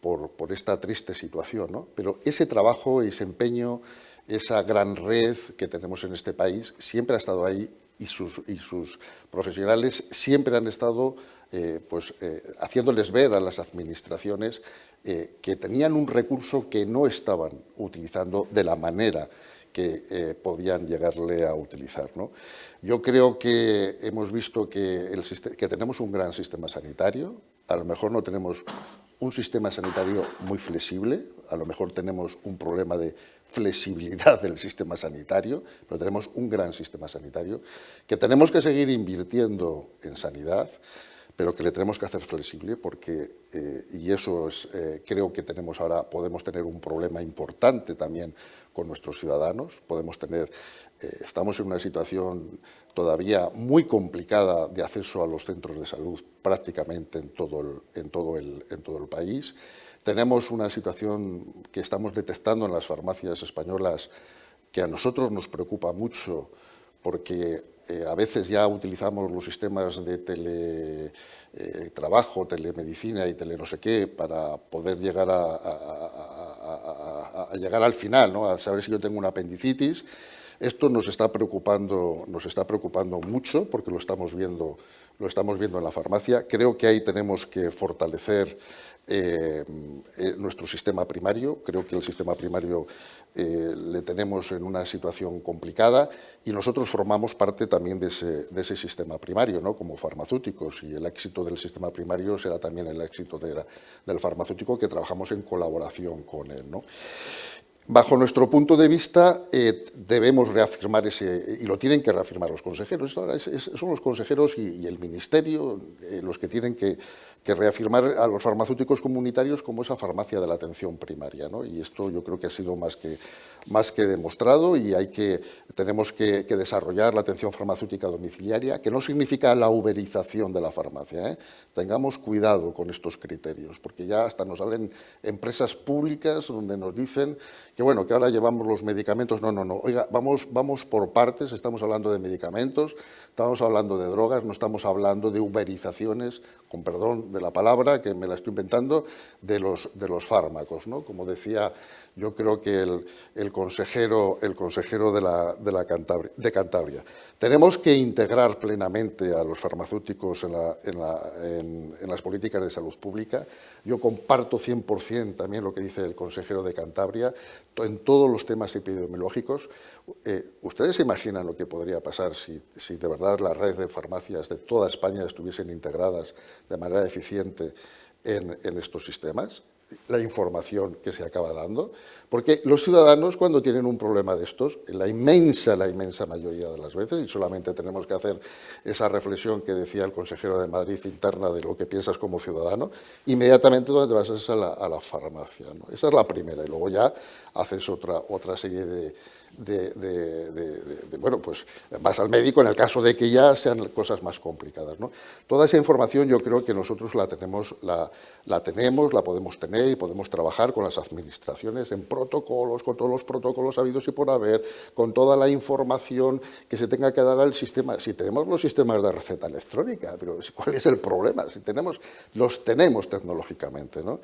por esta triste situación, ¿no? Pero ese trabajo, ese empeño, esa gran red que tenemos en este país siempre ha estado ahí y sus profesionales siempre han estado haciéndoles ver a las administraciones que tenían un recurso que no estaban utilizando de la manera que podían llegarle a utilizar, ¿no? Yo creo que hemos visto que tenemos un gran sistema sanitario, a lo mejor no tenemos un sistema sanitario muy flexible, a lo mejor tenemos un problema de flexibilidad del sistema sanitario, pero tenemos un gran sistema sanitario, que tenemos que seguir invirtiendo en sanidad, pero que le tenemos que hacer flexible porque, y eso es, creo que podemos tener un problema importante también con nuestros ciudadanos, estamos en una situación todavía muy complicada de acceso a los centros de salud prácticamente en todo el país. Tenemos una situación que estamos detectando en las farmacias españolas que a nosotros nos preocupa mucho porque a veces ya utilizamos los sistemas de teletrabajo, telemedicina y no sé qué para poder llegar a llegar al final, ¿no? A saber si yo tengo una apendicitis. Esto nos está preocupando mucho porque lo estamos viendo en la farmacia. Creo que ahí tenemos que fortalecer nuestro sistema primario. Creo que el sistema primario le tenemos en una situación complicada y nosotros formamos parte también de ese sistema primario, ¿no? Como farmacéuticos, y el éxito del sistema primario será también el éxito del farmacéutico, que trabajamos en colaboración con él, ¿no? Bajo nuestro punto de vista, debemos reafirmar y lo tienen que reafirmar los consejeros. Ahora son los consejeros y el Ministerio los que tienen que reafirmar a los farmacéuticos comunitarios como esa farmacia de la atención primaria, ¿no? Y esto yo creo que ha sido más que demostrado, y tenemos que desarrollar la atención farmacéutica domiciliaria, que no significa la uberización de la farmacia, ¿eh? Tengamos cuidado con estos criterios, porque ya hasta nos salen empresas públicas donde nos dicen que bueno, que ahora llevamos los medicamentos. No, oiga, vamos por partes. Estamos hablando de medicamentos, estamos hablando de drogas, no estamos hablando de uberizaciones, con perdón de la palabra, que me la estoy inventando, de los fármacos, ¿no? Como decía, yo creo que el consejero de Cantabria. Tenemos que integrar plenamente a los farmacéuticos en las políticas de salud pública. Yo comparto 100% también lo que dice el consejero de Cantabria en todos los temas epidemiológicos. ¿Ustedes se imaginan lo que podría pasar si de verdad las redes de farmacias de toda España estuviesen integradas de manera eficiente en estos sistemas? La información que se acaba dando, porque los ciudadanos, cuando tienen un problema de estos, la inmensa mayoría de las veces, y solamente tenemos que hacer esa reflexión que decía el consejero de Madrid interna de lo que piensas como ciudadano, inmediatamente donde te vas es a la farmacia, ¿no? Esa es la primera, y luego ya haces otra serie bueno, pues vas al médico en el caso de que ya sean cosas más complicadas, ¿no? Toda esa información yo creo que nosotros la podemos tener y podemos trabajar con las administraciones en protocolos, con todos los protocolos habidos y por haber, con toda la información que se tenga que dar al sistema. Si tenemos los sistemas de receta electrónica, pero ¿cuál es el problema? Si los tenemos tecnológicamente, ¿no?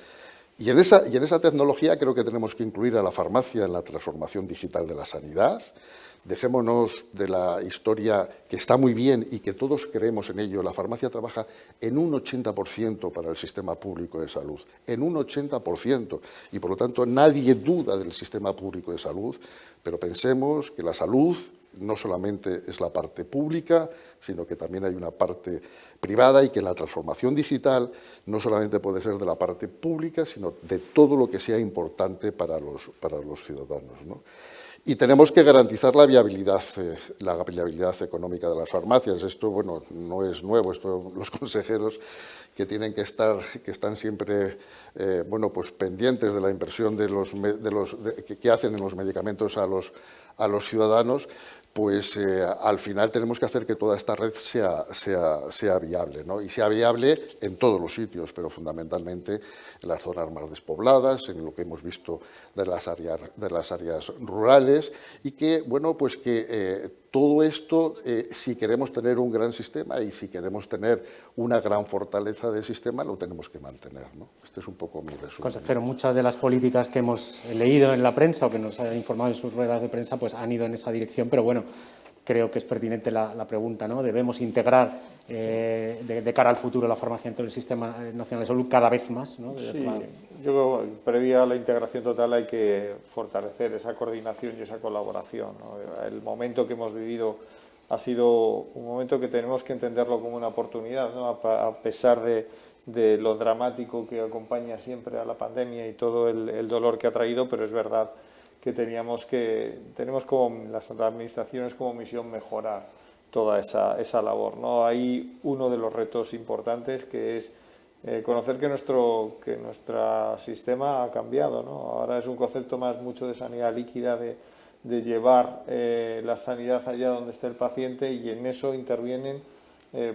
Y en esa tecnología creo que tenemos que incluir a la farmacia en la transformación digital de la sanidad. Dejémonos de la historia, que está muy bien y que todos creemos en ello. La farmacia trabaja en un 80% para el sistema público de salud, en un 80%, y por lo tanto nadie duda del sistema público de salud, pero pensemos que la salud no solamente es la parte pública, sino que también hay una parte privada, y que la transformación digital no solamente puede ser de la parte pública, sino de todo lo que sea importante para los ciudadanos, ¿no? Y tenemos que garantizar la viabilidad económica de las farmacias. Esto, bueno, no es nuevo. Esto, los consejeros que están siempre, bueno, pues pendientes de la inversión que hacen en los medicamentos a los ciudadanos, pues al final tenemos que hacer que toda esta red sea viable, ¿no? Y sea viable en todos los sitios, pero fundamentalmente en las zonas más despobladas, en lo que hemos visto de las áreas rurales, y que, bueno, pues que todo esto, si queremos tener un gran sistema y si queremos tener una gran fortaleza del sistema, lo tenemos que mantener, ¿no? Este es un poco mi resumen. Consejero, muchas de las políticas que hemos leído en la prensa o que nos ha informado en sus ruedas de prensa pues han ido en esa dirección, pero bueno, creo que es pertinente la pregunta, ¿no? Debemos integrar de cara al futuro la farmacia en todo el Sistema Nacional de Salud cada vez más, ¿no? Sí, yo creo que previa a la integración total hay que fortalecer esa coordinación y esa colaboración, ¿no? El momento que hemos vivido ha sido un momento que tenemos que entenderlo como una oportunidad, ¿no? A pesar de lo dramático que acompaña siempre a la pandemia y todo el dolor que ha traído, pero es verdad que tenemos como las administraciones como misión mejorar toda esa labor, ¿no? Hay uno de los retos importantes que es conocer que nuestro sistema ha cambiado, ¿no? Ahora es un concepto mucho de sanidad líquida, de llevar la sanidad allá donde esté el paciente, y en eso intervienen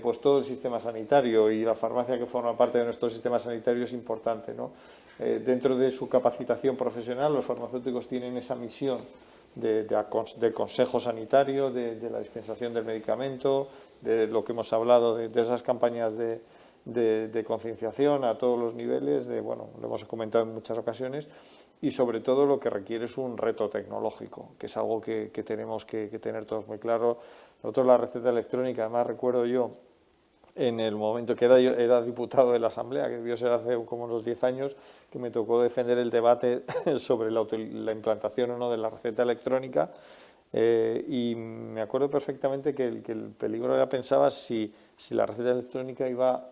pues todo el sistema sanitario, y la farmacia, que forma parte de nuestro sistema sanitario, es importante, ¿no? Dentro de su capacitación profesional, los farmacéuticos tienen esa misión de consejo sanitario, de la dispensación del medicamento, de lo que hemos hablado, de esas campañas de concienciación a todos los niveles, bueno, lo hemos comentado en muchas ocasiones, y sobre todo lo que requiere es un reto tecnológico, que es algo que tenemos que tener todos muy claro. Nosotros la receta electrónica, además recuerdo yo en el momento que era diputado de la Asamblea, que debió ser hace como unos 10 años, que me tocó defender el debate sobre la implantación o no de la receta electrónica, y me acuerdo perfectamente que el peligro era, pensaba, si la receta electrónica iba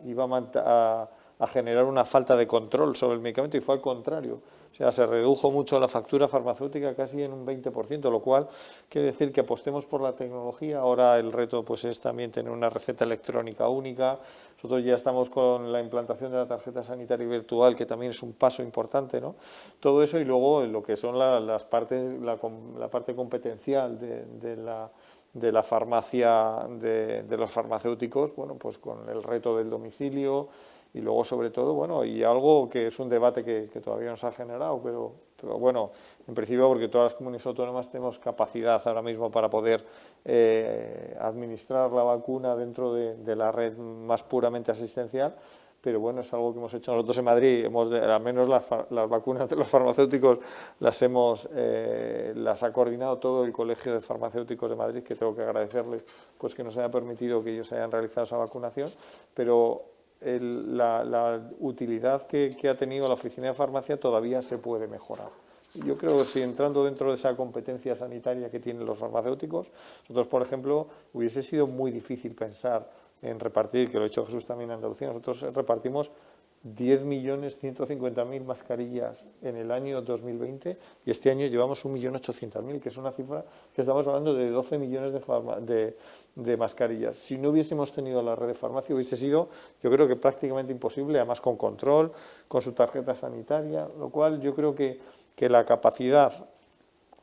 a generar una falta de control sobre el medicamento, y fue al contrario. O sea, se redujo mucho la factura farmacéutica casi en un 20%, lo cual quiere decir que apostemos por la tecnología. Ahora el reto pues es también tener una receta electrónica única. Nosotros ya estamos con la implantación de la tarjeta sanitaria virtual, que también es un paso importante, ¿no? Todo eso, y luego lo que son la parte competencial de la farmacia, de los farmacéuticos, bueno, pues con el reto del domicilio. Y luego, sobre todo, bueno, y algo que es un debate que todavía no se ha generado, pero bueno, en principio porque todas las comunidades autónomas tenemos capacidad ahora mismo para poder administrar la vacuna dentro de la red más puramente asistencial, pero bueno, es algo que hemos hecho nosotros en Madrid. Al menos las vacunas de los farmacéuticos las ha coordinado todo el Colegio de Farmacéuticos de Madrid, que tengo que agradecerles pues que nos haya permitido que ellos hayan realizado esa vacunación, pero la utilidad que ha tenido la oficina de farmacia todavía se puede mejorar. Yo creo que si entrando dentro de esa competencia sanitaria que tienen los farmacéuticos, nosotros, por ejemplo, hubiese sido muy difícil pensar en repartir, que lo ha hecho Jesús también en Andalucía. Nosotros repartimos 10.150.000 mascarillas en el año 2020 y este año llevamos 1.800.000, que es una cifra que estamos hablando de 12 millones de mascarillas. Si no hubiésemos tenido la red de farmacia hubiese sido, yo creo que prácticamente imposible, además con control, con su tarjeta sanitaria, lo cual yo creo que la capacidad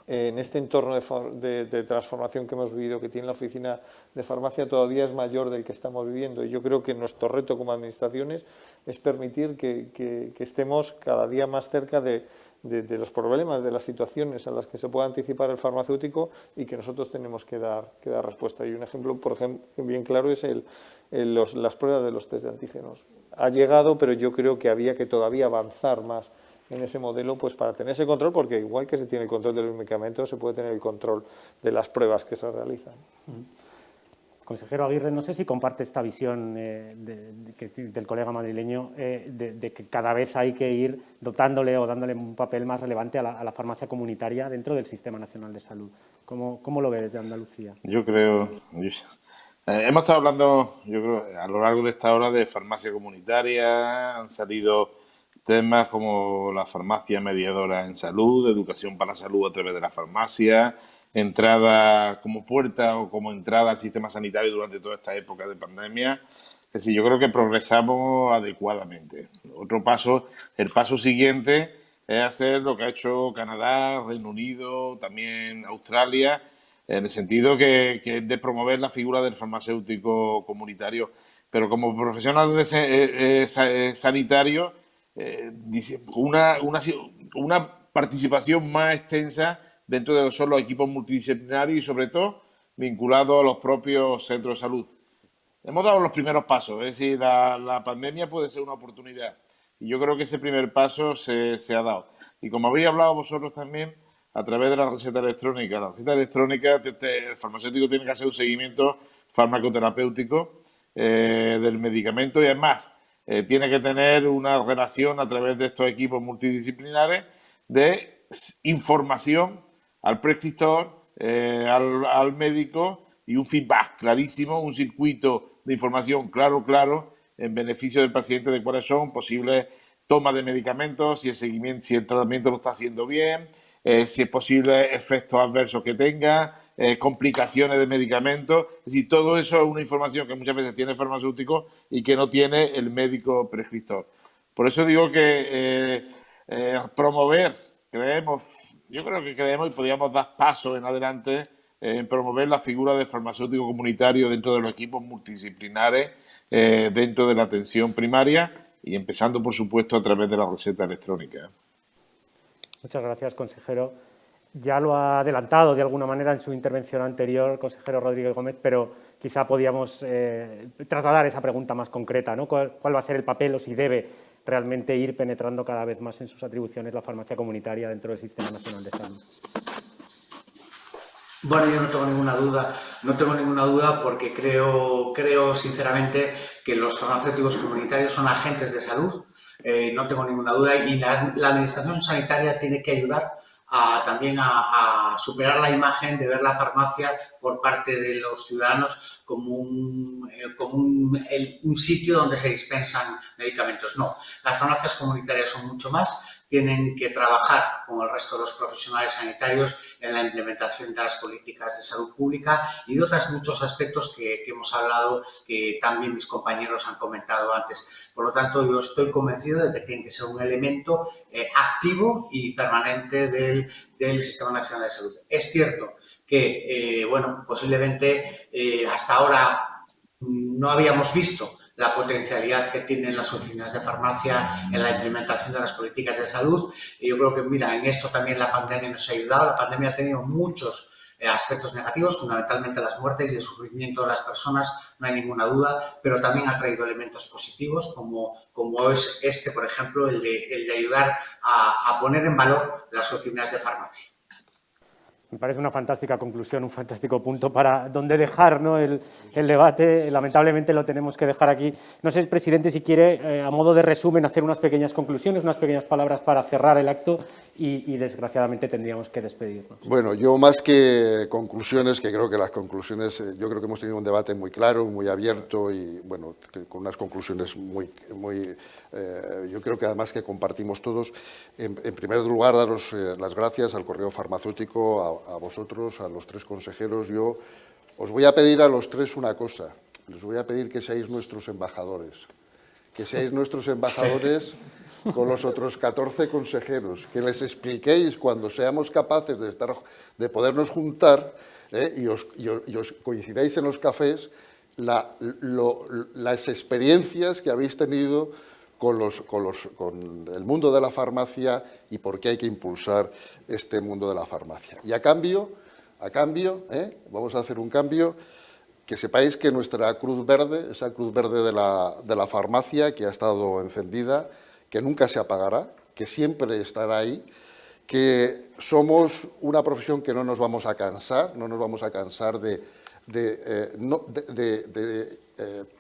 en este entorno de transformación que hemos vivido, que tiene la oficina de farmacia, todavía es mayor del que estamos viviendo. Y yo creo que nuestro reto como administraciones es permitir que estemos cada día más cerca de los problemas, de las situaciones a las que se puede anticipar el farmacéutico y que nosotros tenemos que dar respuesta. Y un ejemplo, por ejemplo, bien claro es las pruebas de los test de antígenos. Ha llegado, pero yo creo que había que todavía avanzar más en ese modelo, pues para tener ese control, porque igual que se tiene el control de los medicamentos, se puede tener el control de las pruebas que se realizan. Consejero Aguirre, no sé si comparte esta visión del colega madrileño de que cada vez hay que ir dotándole o dándole un papel más relevante a la farmacia comunitaria dentro del Sistema Nacional de Salud. ¿Cómo lo ve desde Andalucía? Yo creo... hemos estado hablando, yo creo, a lo largo de esta hora de farmacia comunitaria. Han salido temas como la farmacia mediadora en salud, educación para la salud a través de la farmacia, entrada como puerta o como entrada al sistema sanitario durante toda esta época de pandemia. Es decir, yo creo que progresamos adecuadamente. Otro paso, el paso siguiente es hacer lo que ha hecho Canadá, Reino Unido, también Australia, en el sentido que es de promover la figura del farmacéutico comunitario. Pero como profesional sanitario, una participación más extensa dentro de los equipos multidisciplinarios y sobre todo vinculado a los propios centros de salud. Hemos dado los primeros pasos, es decir, la pandemia puede ser una oportunidad y yo creo que ese primer paso se ha dado. Y como habéis hablado vosotros también, a través de la receta electrónica. La receta electrónica, el farmacéutico tiene que hacer un seguimiento farmacoterapéutico del medicamento y además tiene que tener una relación a través de estos equipos multidisciplinares de información al prescriptor, al médico y un feedback clarísimo, un circuito de información claro en beneficio del paciente de cuáles son posibles tomas de medicamentos, si el tratamiento lo está haciendo bien, si es posible efectos adversos que tenga, complicaciones de medicamentos. Es decir, todo eso es una información que muchas veces tiene el farmacéutico y que no tiene el médico prescriptor. Por eso digo que promover, yo creo que creemos y podríamos dar pasos en adelante en promover la figura del farmacéutico comunitario dentro de los equipos multidisciplinares, dentro de la atención primaria y empezando, por supuesto, a través de la receta electrónica. Muchas gracias, consejero. Ya lo ha adelantado de alguna manera en su intervención anterior, consejero Rodríguez Gómez, pero quizá podíamos trasladar esa pregunta más concreta, ¿no? ¿Cuál va a ser el papel o si debe realmente ir penetrando cada vez más en sus atribuciones la farmacia comunitaria dentro del Sistema Nacional de Salud? Bueno, yo no tengo ninguna duda porque creo sinceramente que los farmacéuticos comunitarios son agentes de salud, no tengo ninguna duda, y la administración sanitaria tiene que ayudar también a superar la imagen de ver la farmacia por parte de los ciudadanos como un sitio donde se dispensan medicamentos. No, las farmacias comunitarias son mucho más. Tienen que trabajar con el resto de los profesionales sanitarios en la implementación de las políticas de salud pública y de otros muchos aspectos que hemos hablado, que también mis compañeros han comentado antes. Por lo tanto, yo estoy convencido de que tiene que ser un elemento activo y permanente del Sistema Nacional de Salud. Es cierto que, bueno, posiblemente hasta ahora no habíamos visto la potencialidad que tienen las oficinas de farmacia en la implementación de las políticas de salud. Y yo creo que, mira, en esto también la pandemia nos ha ayudado. La pandemia ha tenido muchos aspectos negativos, fundamentalmente las muertes y el sufrimiento de las personas, no hay ninguna duda, pero también ha traído elementos positivos, como es por ejemplo, el de ayudar a poner en valor las oficinas de farmacia. Me parece una fantástica conclusión, un fantástico punto para donde dejar, ¿no?, el debate. Lamentablemente lo tenemos que dejar aquí. No sé, presidente, si quiere, a modo de resumen, hacer unas pequeñas conclusiones, unas pequeñas palabras para cerrar el acto y desgraciadamente tendríamos que despedirnos. Bueno, yo más que conclusiones, que creo que las conclusiones, yo creo que hemos tenido un debate muy claro, muy abierto y, bueno, con unas conclusiones yo creo que además que compartimos todos. En primer lugar, daros las gracias al Correo Farmacéutico, a vosotros, a los tres consejeros. Yo os voy a pedir a los tres una cosa. Les voy a pedir que seáis nuestros embajadores. Que seáis nuestros embajadores con los otros 14 consejeros. Que les expliquéis cuando seamos capaces de podernos juntar y os coincidáis en los cafés las experiencias que habéis tenido con el mundo de la farmacia y por qué hay que impulsar este mundo de la farmacia. Y a cambio, vamos a hacer un cambio, que sepáis que nuestra cruz verde, esa cruz verde de la farmacia que ha estado encendida, que nunca se apagará, que siempre estará ahí, que somos una profesión que no nos vamos a cansar,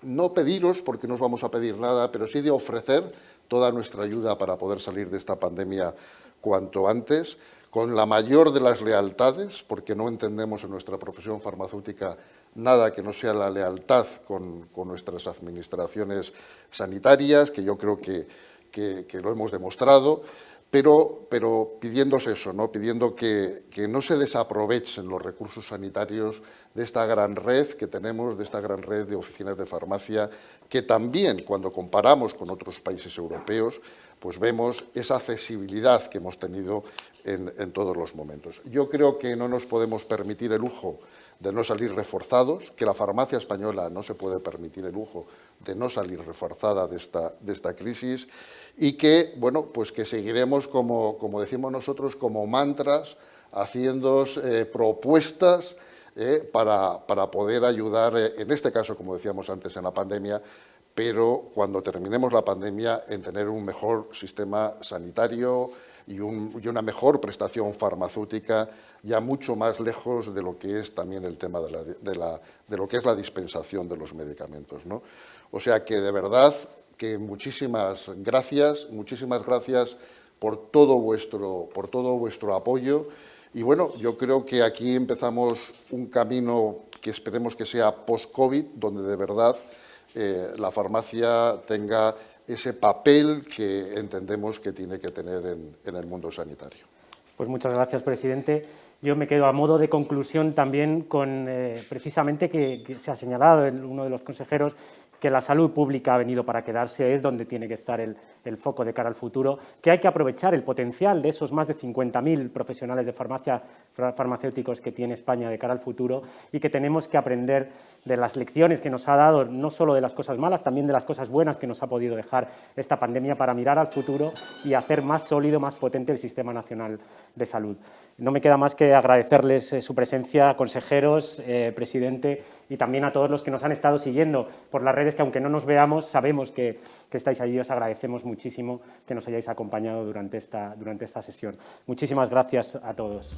no pediros, porque no os vamos a pedir nada, pero sí de ofrecer toda nuestra ayuda para poder salir de esta pandemia cuanto antes, con la mayor de las lealtades, porque no entendemos en nuestra profesión farmacéutica nada que no sea la lealtad con nuestras administraciones sanitarias, que yo creo que lo hemos demostrado, pero pidiéndose eso, ¿no? Pidiendo que no se desaprovechen los recursos sanitarios de esta gran red que tenemos, de esta gran red de oficinas de farmacia, que también, cuando comparamos con otros países europeos, pues vemos esa accesibilidad que hemos tenido en todos los momentos. Yo creo que no nos podemos permitir el lujo de no salir reforzados, que la farmacia española no se puede permitir el lujo de no salir reforzada de esta crisis y que, bueno, pues que seguiremos, como decimos nosotros, como mantras, haciendo propuestas para poder ayudar, en este caso, como decíamos antes, en la pandemia, pero cuando terminemos la pandemia, en tener un mejor sistema sanitario y una mejor prestación farmacéutica, ya mucho más lejos de lo que es también el tema de lo que es la dispensación de los medicamentos, ¿no? O sea que, de verdad, que muchísimas gracias por todo vuestro apoyo. Y bueno, yo creo que aquí empezamos un camino que esperemos que sea post-COVID, donde de verdad la farmacia tenga ese papel que entendemos que tiene que tener en el mundo sanitario. Pues muchas gracias, presidente. Yo me quedo a modo de conclusión también con precisamente que se ha señalado uno de los consejeros que la salud pública ha venido para quedarse, es donde tiene que estar el foco de cara al futuro, que hay que aprovechar el potencial de esos más de 50.000 profesionales de farmacéuticos que tiene España de cara al futuro y que tenemos que aprender de las lecciones que nos ha dado, no solo de las cosas malas, también de las cosas buenas que nos ha podido dejar esta pandemia para mirar al futuro y hacer más sólido, más potente el Sistema Nacional de Salud. No me queda más que agradecerles su presencia, consejeros, presidente, y también a todos los que nos han estado siguiendo por las redes, que aunque no nos veamos, sabemos que estáis allí. Os agradecemos muchísimo que nos hayáis acompañado durante esta sesión. Muchísimas gracias a todos.